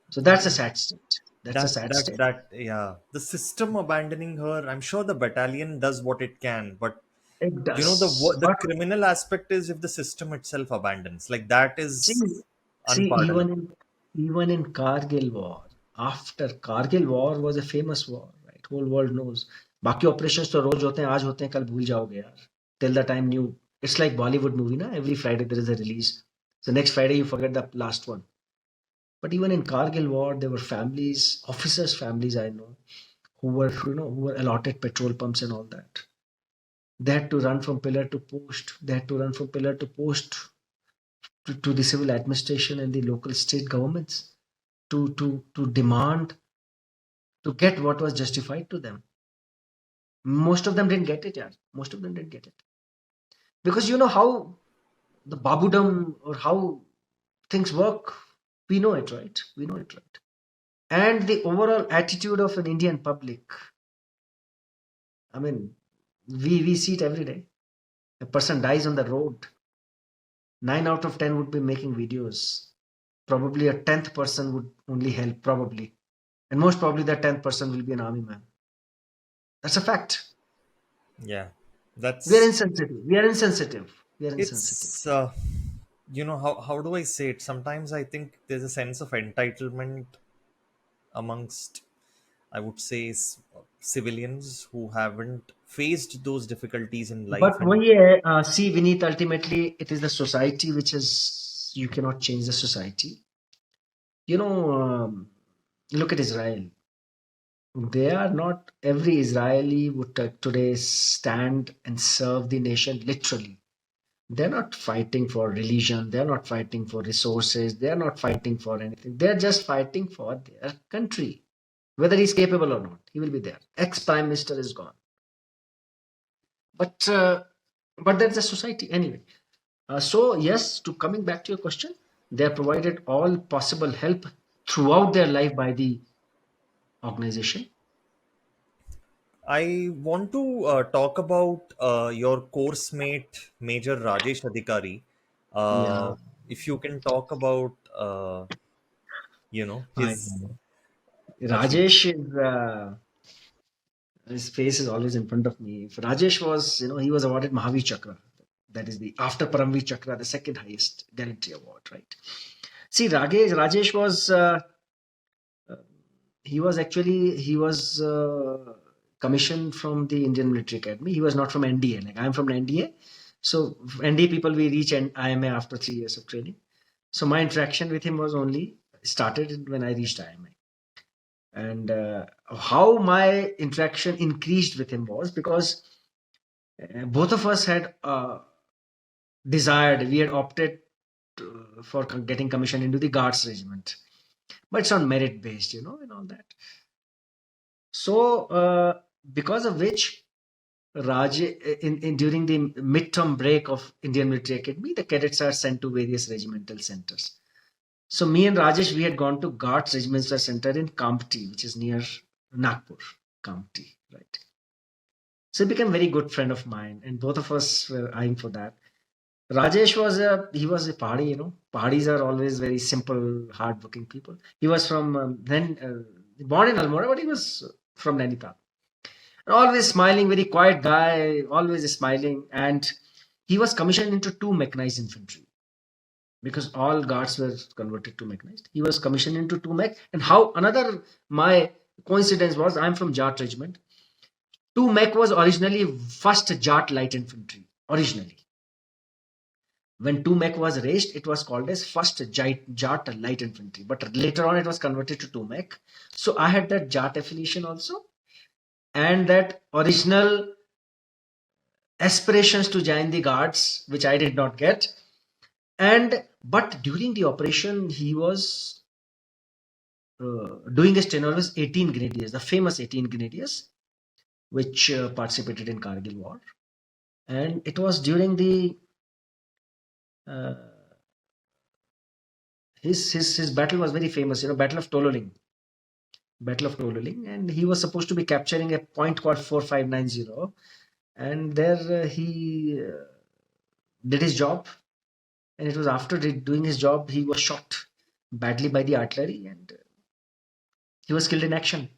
So that's a sad state. That's a sad state. Yeah, the system abandoning her. I'm sure the battalion does what it can, but It the does. the But criminal aspect is if the system itself abandons, like that see, is see, unpardonable. even in Kargil war, after Kargil war was a famous war, right? Whole world knows. बाकी operations तो रोज होते हैं, आज होते हैं, कल भूल जाओगे यार. till the time new. It's like Bollywood movie, na? Every Friday there is a release. So next Friday you forget the last one. But even in Kargil war, there were families, officers' families I know, who were allotted petrol pumps and all that. They had to run from pillar to post. They had to run from pillar to post to the civil administration and the local state governments to demand to get what was justified to them. Most of them didn't get it, yeah. Most of them didn't get it. Because you know how the babudam or how things work, we know it, right? We know it, right? And the overall attitude of an Indian public, I mean, we see it every day. A person dies on the road, 9 out of 10 would be making videos. Probably a 10th person would only help, probably. And most probably that 10th person will be an army man. That's a fact. Yeah, We are that's insensitive. We are insensitive. We are insensitive. it's how do I say it? Sometimes I think there's a sense of entitlement amongst, I would say, civilians who haven't faced those difficulties in life. But And see, Vineet, ultimately, it is the society which is, you cannot change the society. You know, look at Israel. They are not, every Israeli would today stand and serve the nation literally. They're not fighting for religion. They're not fighting for resources. They're not fighting for anything. They're just fighting for their country. Whether he's capable or not, he will be there. Ex-prime minister is gone. But that's a society anyway. So yes, to coming back to your question, they are provided all possible help throughout their life by the organization. I want to talk about your course mate, Major Rajesh Adhikari. Yeah, If you can talk about, I his know. achievement. Rajesh is his face is always in front of me. If Rajesh was, he was awarded Mahavir Chakra. That is the after Paramveer Chakra, the second highest gallantry award, right? See, Rajesh was he was commissioned from the Indian Military Academy. He was not from NDA. Like I'm from NDA, so NDA people we reach and IMA after 3 years of training. So my interaction with him was only started when I reached IMA. And how my interaction increased with him was because both of us had we had opted for getting commissioned into the Guards Regiment, but it's on merit based, and all that. So, because of which, in during the midterm break of Indian Military Academy, the cadets are sent to various regimental centers. So, me and Rajesh, we had gone to Guards Regimental Center in Kamptee, which is near Nagpur, Kamptee, right? So, he became a very good friend of mine, and both of us were eyeing for that. Rajesh was a Pahadi, Pahadis are always very simple, hardworking people. He was from born in Almora, but he was from Nainital. Always smiling, very quiet guy, always smiling. And he was commissioned into two mechanized infantry because all guards were converted to mechanized. He was commissioned into two mech. And how another my coincidence was I'm from Jat regiment. Two mech was originally first Jat light infantry. Originally, when two mech was raised, it was called as first Jat light infantry. But later on, it was converted to two mech. So I had that Jat affiliation also, and that original aspirations to join the guards, which I did not get. And but during the operation, he was doing his tenure was 18 Grenadiers, the famous 18 Grenadiers, which participated in Kargil War. And it was during the uh, his battle was very famous, Battle of Tololing. Battle of Tololing, and he was supposed to be capturing a point called 4590, and there he did his job. And it was after doing his job, he was shot badly by the artillery, and he was killed in action.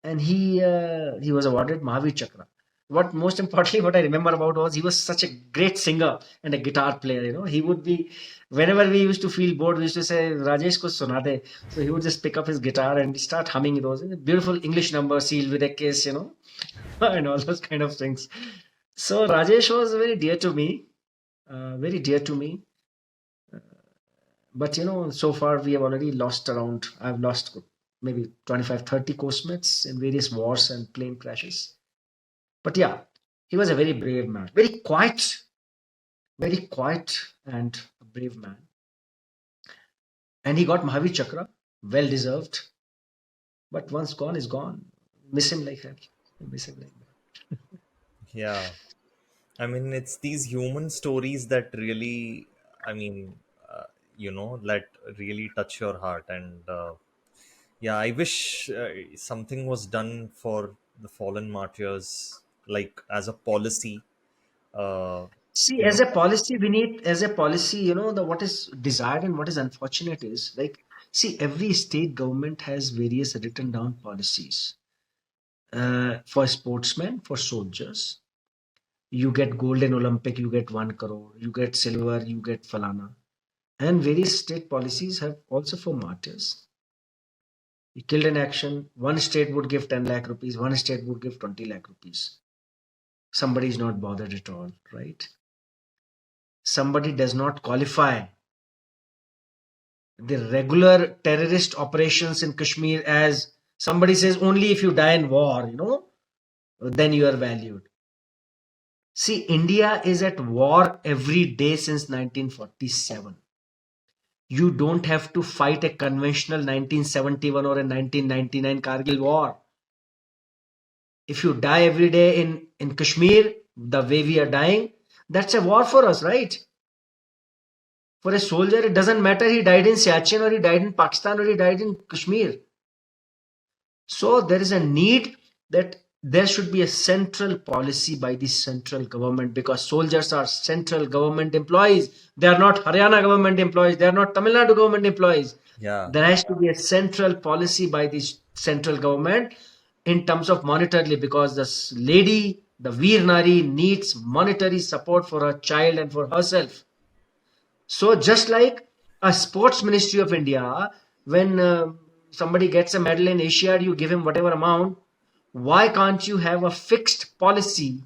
And he was awarded Mahavir Chakra. What most importantly, what I remember about was he was such a great singer and a guitar player. He would be whenever we used to feel bored, we used to say Rajesh ko suna de. So he would just pick up his guitar and start humming those beautiful English numbers, sealed with a kiss, and all those kind of things. So Rajesh was very dear to me, very dear to me. But so far we have already lost around, I've lost maybe 25, 30 course in various wars and plane crashes. But yeah, he was a very brave man, very quiet and a brave man. And he got Mahavir Chakra, well deserved. But once gone is gone. Miss him like hell. Miss him like that. Yeah. I mean, it's these human stories that really, I mean, that really touch your heart. And yeah, I wish something was done for the fallen martyrs, like as a policy. Uh, See, you know, as a policy, we need, as a policy, the what is desired and what is unfortunate is like, see, every state government has various written down policies. For sportsmen, for soldiers, you get gold in Olympic, you get 1 crore, you get silver, you get falana. And various state policies have also for martyrs. You killed in action, one state would give 10 lakh rupees, one state would give 20 lakh rupees. Somebody is not bothered at all, right? Somebody does not qualify the regular terrorist operations in Kashmir as somebody says only if you die in war, then you are valued. See, India is at war every day since 1947. You don't have to fight a conventional 1971 or a 1999 Kargil war. If you die every day in Kashmir, the way we are dying, that's a war for us, right? For a soldier, it doesn't matter he died in Siachen or he died in Pakistan or he died in Kashmir. So there is a need that there should be a central policy by the central government because soldiers are central government employees. They are not Haryana government employees. They are not Tamil Nadu government employees. yeah, There has to be a central policy by the central government in terms of monetarily because this lady, the Veer Nari, needs monetary support for her child and for herself. So just like a sports ministry of India, when somebody gets a medal in Asia, you give him whatever amount. Why can't you have a fixed policy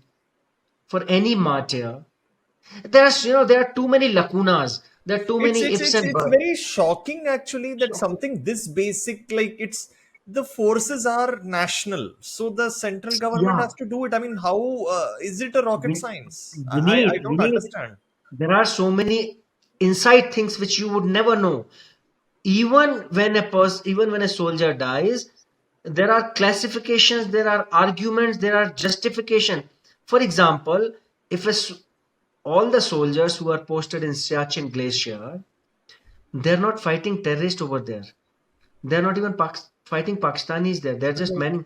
for any martyr? There are too many lacunas. There are too it's many it's ifs it's and it's buts. very shocking actually that something this basic, like it's the forces are national, so the central government Yeah, has to do it. I mean, how is it a rocket we, science? I we don't need. understand. There are so many inside things which you would never know. Even when a soldier dies, there are classifications, there are arguments, there are justification. For example, if all the soldiers who are posted in Siachen Glacier, they're not fighting terrorists over there. They're not even fighting Pakistanis there. They're just men.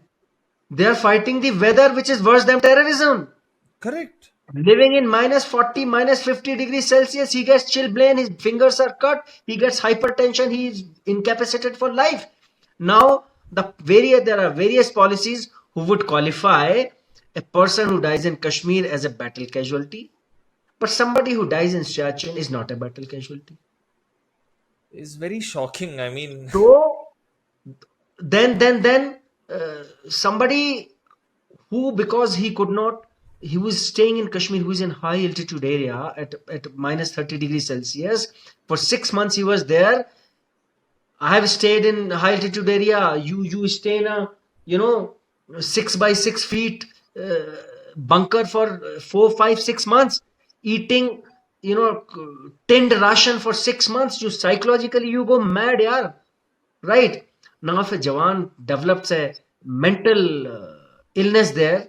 They're fighting the weather, which is worse than terrorism. Correct. Living in minus 40, minus 50 degrees Celsius, he gets chilblain, his fingers are cut, he gets hypertension, he is incapacitated for life. Now, there are various policies who would qualify a person who dies in Kashmir as a battle casualty, but somebody who dies in Siachen is not a battle casualty. It's very shocking. I mean, So then somebody who because he could not he was staying in Kashmir, who is in high altitude area at minus 30 degrees Celsius. For 6 months he was there. I have stayed in high altitude area. You stay in a 6 by 6 feet bunker for 4, 5, 6 months, eating tinned ration for 6 months. You psychologically you go mad, yaar. Right now, if a Jawan develops a mental illness there,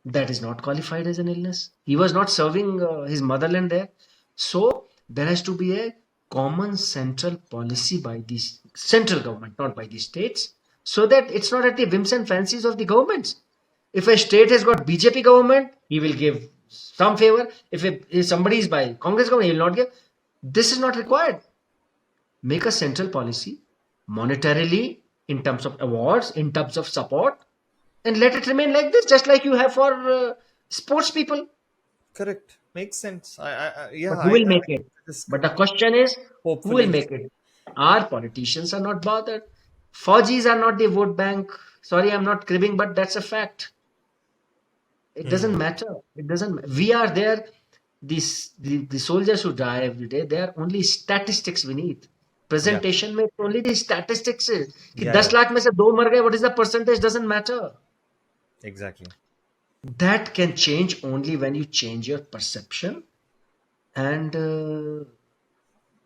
that is not qualified as an illness. He was not serving his motherland there. So there has to be a common central policy by the central government, not by the states, so that it's not at the whims and fancies of the governments. If a state has got BJP government, he will give some favor. If somebody is by Congress government, he will not give. This is not required. Make a central policy monetarily in terms of awards, in terms of support, and let it remain like this, just like you have for sports people. correct. Makes sense. Yeah, But who will make it? this But the question is, who will hopefully. make it? Our politicians are not bothered. Fauji's are not the vote bank. Sorry, I'm not cribbing, but that's a fact. It doesn't Hmm. matter. It doesn't. We are there. The soldiers who die every day, they are only statistics we need. Yeah. Presentation में only the statistics है कि Yeah. 10 Yeah. Lakh में से दो मर गए. What is the percentage? Doesn't matter. Exactly. That can change only when you change your perception, and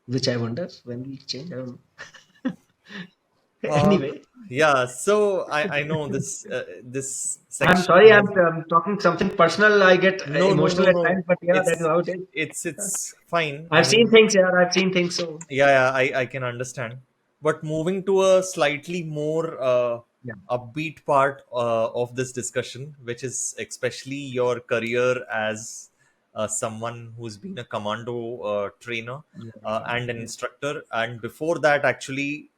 which I wonder when we change. I don't know. Uh, Anyway, yeah. So I know this I'm section sorry, has I'm talking something personal. I get no emotional at no. times, but yeah, that is It's how it is. it's fine. I I've seen mean, things, yeah, I've seen things. So yeah, I can understand. But moving to a slightly more yeah, upbeat part of this discussion, which is especially your career as someone who's been a commando trainer and an yeah, instructor. And before that, actually,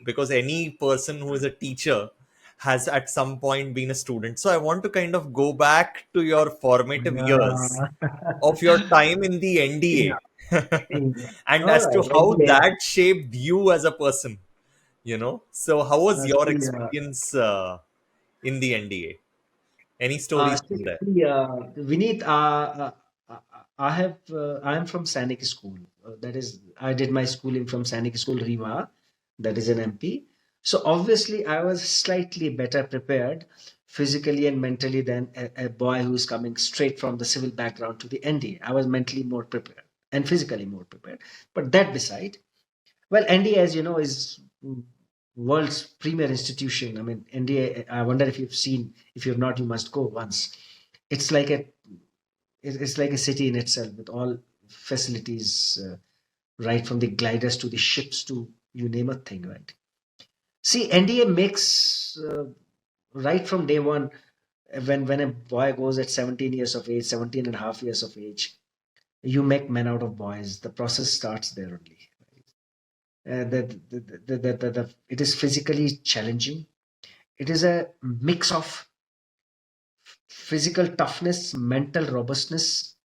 because any person who is a teacher has at some point been a student. So I want to kind of go back to your formative years yeah, of your time in the yeah, NDA yeah. and All as to right, how NDA. that shaped you as a person, you know. So, how was your See, experience in the NDA? Any uh, stories see, from there? see, Vineet, I am from Sainik School. That is, I did my schooling from Sainik School, Riva, that is in MP. So obviously, I was slightly better prepared physically and mentally than a boy who's coming straight from the civil background to the NDA. I was mentally more prepared and physically more prepared. But that beside, well, NDA, as you know, is world's premier institution. I mean, NDA. I wonder if you've seen. If you have not, you must go once. It's like it's like a city in itself with all facilities, right from the gliders to the ships to you name a thing, right? See, NDA makes right from day one. When a boy goes at 17 years of age, 17 and a half years of age, you make men out of boys. The process starts there only. It is physically challenging. It is a mix of physical toughness, mental robustness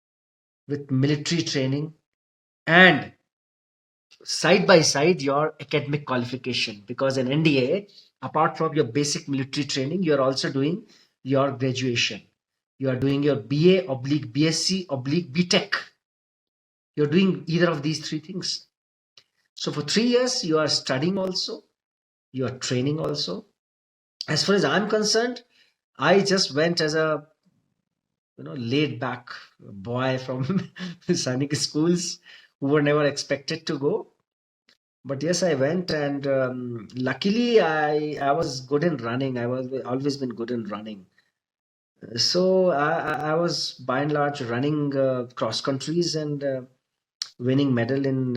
with military training, and side by side your academic qualification. Because in NDA, apart from your basic military training, you are also doing your graduation. You are doing your BA oblique BSc oblique BTech. You're doing either of these three things. So for 3 years, you are studying also, you are training also. As far as I'm concerned, I just went as a laid back boy from Sainik schools who were never expected to go. But yes, I went, and luckily I was good in running. I was always been good in running. So I was by and large running cross countries and winning medal in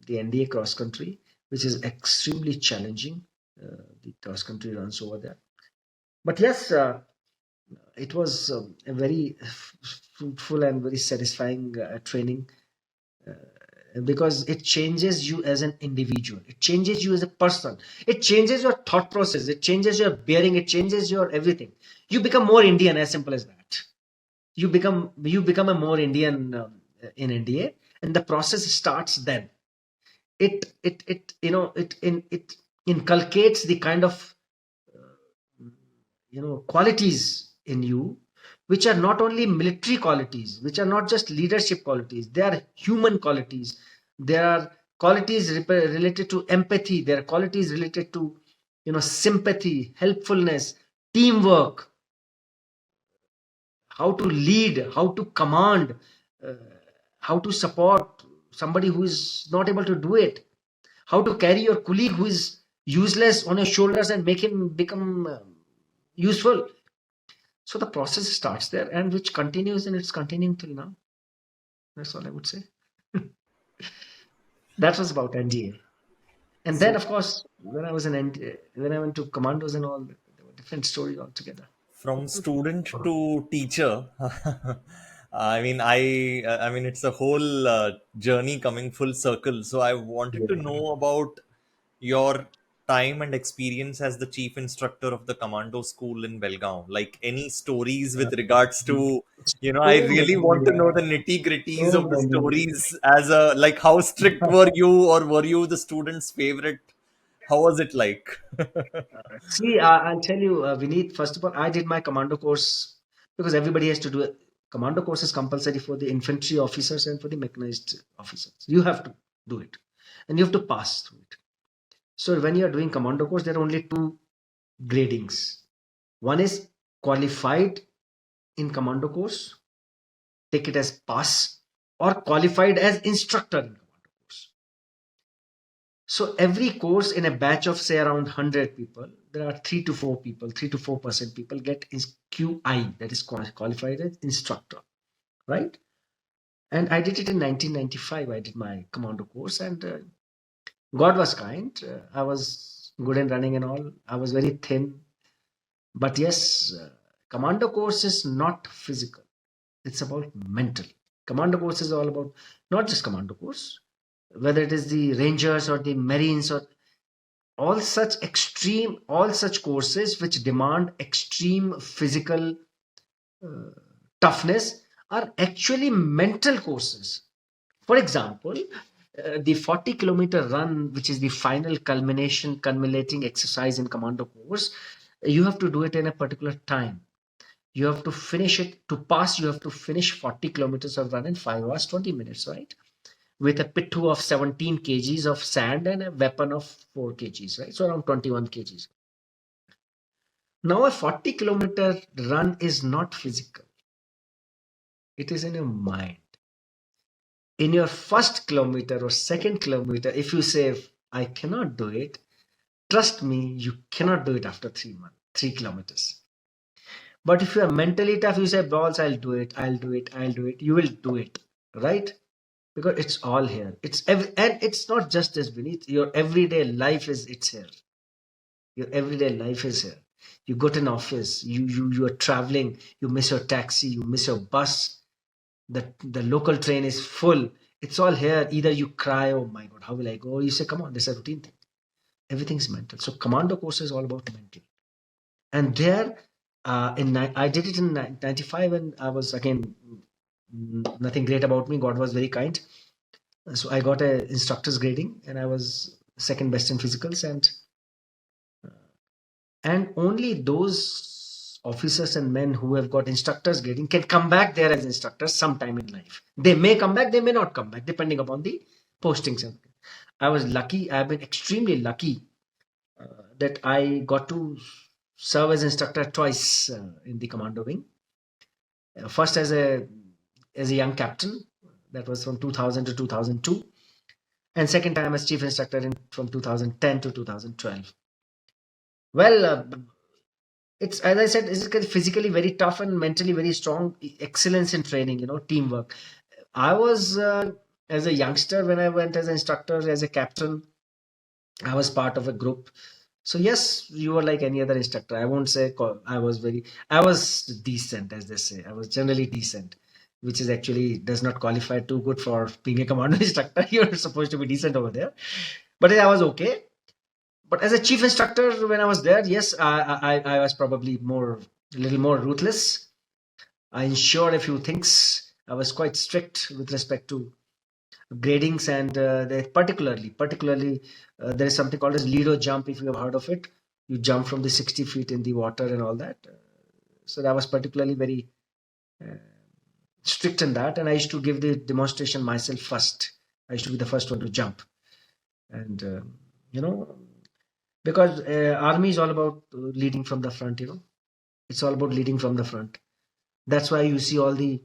the NDA cross country, which is extremely challenging. The cross country runs over there. But yes, it was a very fruitful and very satisfying training, because it changes you as an individual, it changes you as a person, it changes your thought process, it changes your bearing, it changes your everything. You become more Indian, as simple as that. You become a more Indian in India, and the process starts then. It inculcates the kind of qualities in you, which are not only military qualities, which are not just leadership qualities, they are human qualities. There are qualities related to empathy, there are qualities related to sympathy, helpfulness, teamwork, how to lead, how to command, uh, how to support somebody who is not able to do it, how to carry your colleague who is useless on your shoulders and make him become useful. So the process starts there, and which continues, and it's continuing till now. That's all I would say. That was about NDA. And then, So, of course, when I was in NDA, when I went to commandos and all, there were different stories altogether. from student to teacher, I mean, it's a whole journey coming full circle. So, I wanted to Yeah. know about your time and experience as the chief instructor of the commando school in Belgaum. Like any stories with regards to, you know, I So really many, want to know the nitty gritties so of the many. stories as a, like, how strict were you, or were you the student's favorite? How was it like? See, I'll tell you, Vineet, first of all, I did my commando course because everybody has to do it. Commando course is compulsory for the infantry officers and for the mechanized officers. You have to do it, and you have to pass through it. So when you are doing commando course, there are only two gradings. One is qualified in commando course, take it as pass, or qualified as instructor in commando course. So every course in a batch of say around 100 people, there are 3 to 4 people, 3 to 4% people get QI, that is qualified as instructor, right? And I did it in 1995. I did my commando course, and God was kind. I was good in running and all. I was very thin, but yes, commando course is not physical. It's about mental. Commando course is all about not just commando course, whether it is the Rangers or the Marines or all such courses which demand extreme physical toughness are actually mental courses. For example, the 40-kilometer run, which is the final culminating exercise in commando course, you have to do it in a particular time. You have to finish it. To pass, you have to finish 40 kilometers of run in 5 hours 20 minutes, right? With a pittu of 17 kgs of sand and a weapon of 4 kgs, right? So around 21 kgs. Now a 40-kilometer run is not physical. It is in your mind. In your first kilometer or second kilometer, if you say, I cannot do it, trust me, you cannot do it after 3 months, 3 kilometers. But if you are mentally tough, you say, balls, I'll do it, I'll do it, I'll do it. You will do it, right? Because it's all here. And it's not just this, beneath. Your everyday life it's here. Your everyday life is here. You go to an office, you are traveling, you miss your taxi, you miss your bus, the local train is full. It's all here. Either you cry, oh my God, how will I go? Or you say, come on, this is a routine thing. Everything's mental. So commando course is all about mental. And there, I did it in 95, and I was, again, nothing great about me. God was very kind. So I got a instructor's grading, and I was second best in physicals, and only those officers and men who have got instructors grading can come back there as instructors sometime in life. They may come back, they may not come back, depending upon the postings. I was lucky. I've been extremely lucky that I got to serve as instructor twice in the commando wing. First as a young captain, that was from 2000 to 2002, and second time as chief instructor from 2010 to 2012. Well, it's, as I said, it's physically very tough and mentally very strong. Excellence in training, teamwork. I was as a youngster, when I went as an instructor, as a captain, I was part of a group. So yes, you were like any other instructor. I won't say I was decent, as they say. I was generally decent, which is actually does not qualify too good for being a commando instructor. You're supposed to be decent over there, but I was okay. But as a chief instructor, when I was there, yes, I was probably a little more ruthless. I ensured a few things. I was quite strict with respect to gradings, and particularly there is something called as Lido jump, if you have heard of it. You jump from the 60 feet in the water and all that. So that was particularly very strict in that, and I used to give the demonstration myself first. I used to be the first one to jump, and because army is all about leading from the front. It's all about leading from the front. That's why you see all the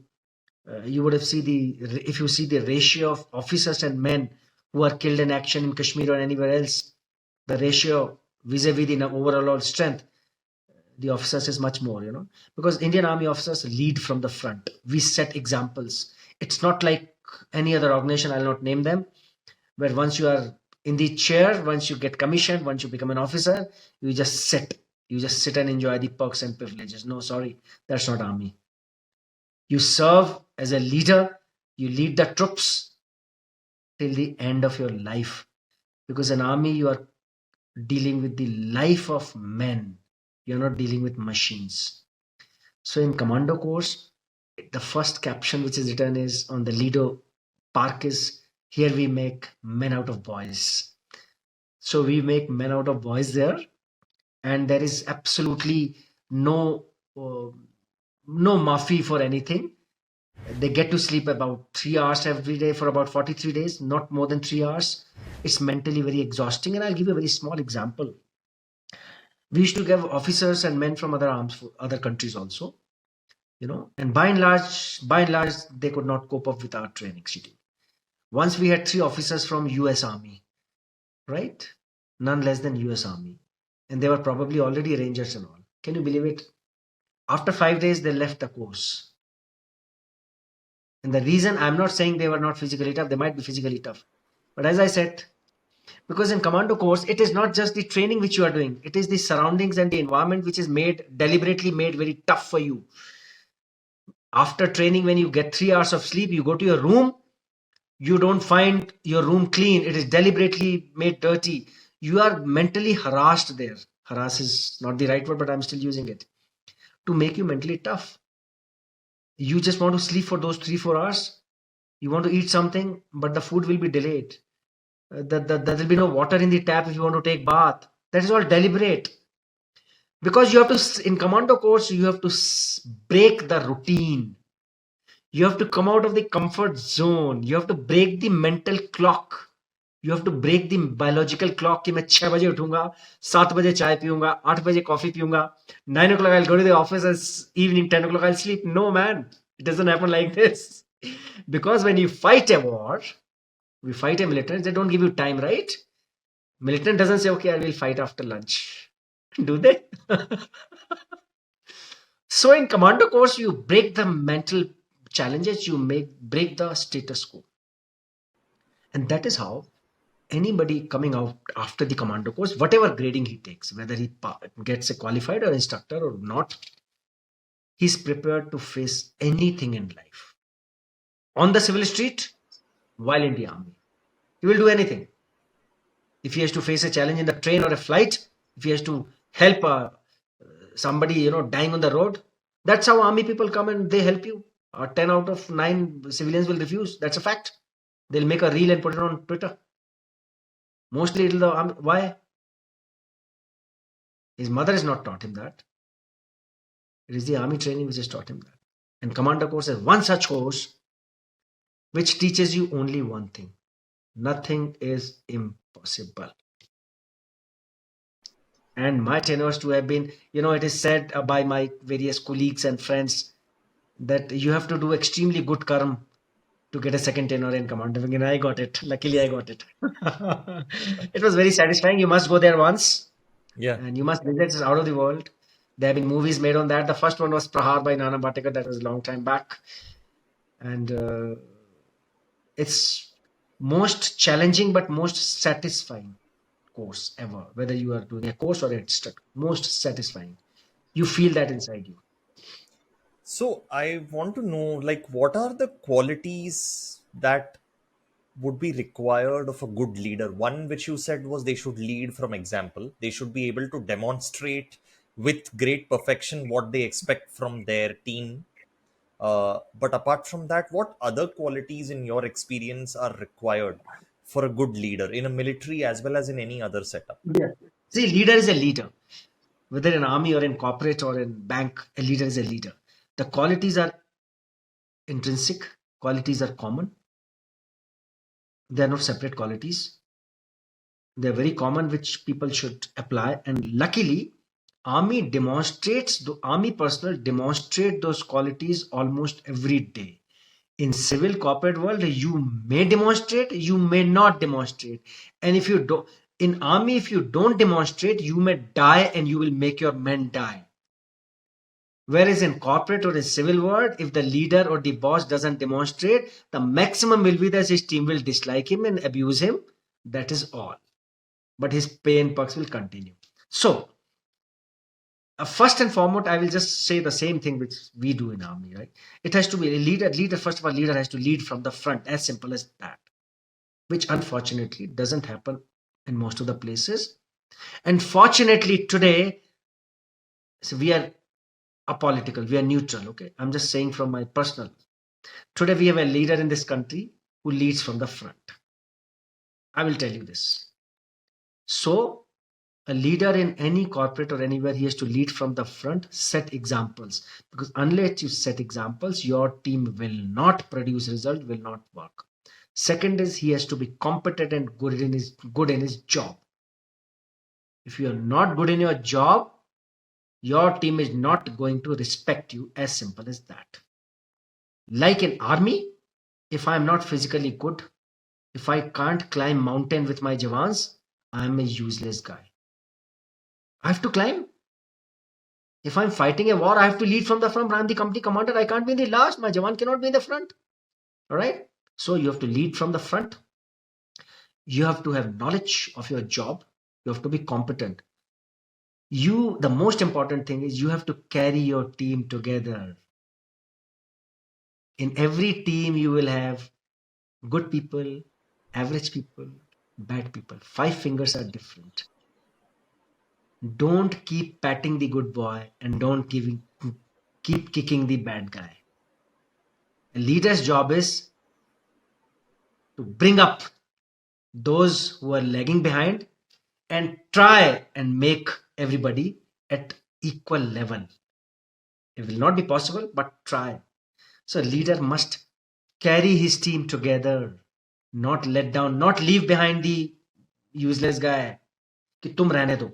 you would have seen if you see the ratio of officers and men who are killed in action in Kashmir or anywhere else, the ratio vis-a-vis the overall strength, the officers is much more, because Indian Army officers lead from the front. We set examples. It's not like any other organization, I'll not name them, where once you are in the chair, once you get commissioned, once you become an officer, you just sit. You just sit and enjoy the perks and privileges. No, sorry, that's not army. You serve as a leader. You lead the troops till the end of your life. Because in army, you are dealing with the life of men. You're not dealing with machines. So in commando course, the first caption which is written is on the Lido park is, here we make men out of boys. So we make men out of boys there, and there is absolutely no no muffy for anything. They get to sleep about 3 hours every day for about 43 days, not more than 3 hours. It's mentally very exhausting. And I'll give you a very small example. We used to give officers and men from other countries also, and by and large, they could not cope up with our training schedule. Once we had 3 officers from US Army, right? None less than US Army. And they were probably already rangers and all. Can you believe it? After 5 days, they left the course. And the reason, I'm not saying they were not physically tough, they might be physically tough. But as I said, because in commando course, it is not just the training which you are doing, it is the surroundings and the environment which is deliberately made very tough for you. After training, when you get 3 hours of sleep, you go to your room, you don't find your room clean, it is deliberately made dirty. You are mentally harassed there. Harass is not the right word, but I'm still using it to make you mentally tough. You just want to sleep for those 3-4 hours. You want to eat something, but the food will be delayed. There will be no water in the tap if you want to take bath. That is all deliberate. Because you have to, in commando course, you have to break the routine. You have to come out of the comfort zone. You have to break the mental clock. You have to break the biological clock कि मैं 6 बजे उठूंगा, 7 बजे चाय पीऊंगा, 8 बजे coffee पीऊंगा, 9 o'clock I'll go to the office, and evening 10 o'clock I'll sleep. No, man, it doesn't happen like this. Because when you fight a war, we fight a militant, they don't give you time, right? Militant doesn't say, okay, I will fight after lunch. Do they? So in commando course, you break the mental challenges, you break the status quo. And that is how anybody coming out after the commando course, whatever grading he takes, whether he gets a qualified or instructor or not, he's prepared to face anything in life. On the civil street, while in the army. He will do anything. If he has to face a challenge in the train or a flight, if he has to help somebody, dying on the road, that's how army people come and they help you. 10 out of 9 civilians will refuse. That's a fact. They'll make a reel and put it on Twitter. Mostly it'll the army. Why? His mother has not taught him that. It is the army training which has taught him that. And commander course is one such course which teaches you only one thing. Nothing is impossible. And my tenures to have been, it is said by my various colleagues and friends that you have to do extremely good karma to get a second tenure in commando. And I got it. Luckily, I got it. It was very satisfying. You must go there once. Yeah. And you must visit. It's out of the world. There have been movies made on that. The first one was Prahar by Nana Bhatekar. That was a long time back. And it's most challenging but most satisfying course ever. Whether you are doing a course or a instructor, most satisfying. You feel that inside you. So I want to know, like, what are the qualities that would be required of a good leader? One which you said was they should lead from example. They should be able to demonstrate with great perfection what they expect from their team. But apart from that, what other qualities in your experience are required for a good leader in a military as well as in any other setup? Yeah. See, leader is a leader. Whether in army or in corporate or in bank, a leader is a leader. The qualities are intrinsic, qualities are common. They are not separate qualities. They are very common, which people should apply. And luckily, army personnel demonstrate those qualities almost every day. In civil corporate world, you may demonstrate, you may not demonstrate. And if you don't, in army, if you don't demonstrate, you may die and you will make your men die. Whereas in corporate or in civil world, if the leader or the boss doesn't demonstrate, the maximum will be that his team will dislike him and abuse him. That is all. But his pay and perks will continue. So, first and foremost, I will just say the same thing which we do in army, right? It has to be a leader. First of all, leader has to lead from the front, as simple as that, which unfortunately doesn't happen in most of the places. And fortunately today, so we are apolitical, we are neutral, okay? I'm just saying from my personal. Today we have a leader in this country who leads from the front. I will tell you this. So A leader in any corporate or anywhere, he has to lead from the front, set examples. Because unless you set examples, your team will not produce result, will not work. Second is he has to be competent and good in his job. If you are not good in your job, your team is not going to respect you. As simple as that. Like in army, if I'm not physically good, if I can't climb mountain with my jawans, I'm a useless guy. I have to climb. If I'm fighting a war, I have to lead from the front. I'm the company commander. I can't be in the last. My jawan cannot be in the front. All right. So you have to lead from the front. You have to have knowledge of your job. You have to be competent. The most important thing is you have to carry your team together. In every team, you will have good people, average people, bad people. 5 fingers are different. Don't keep patting the good boy and don't keep kicking the bad guy. A leader's job is to bring up those who are lagging behind and try and make everybody at equal level. It will not be possible, but try. So a leader must carry his team together, not let down, not leave behind the useless guy कि तुम रहने दो.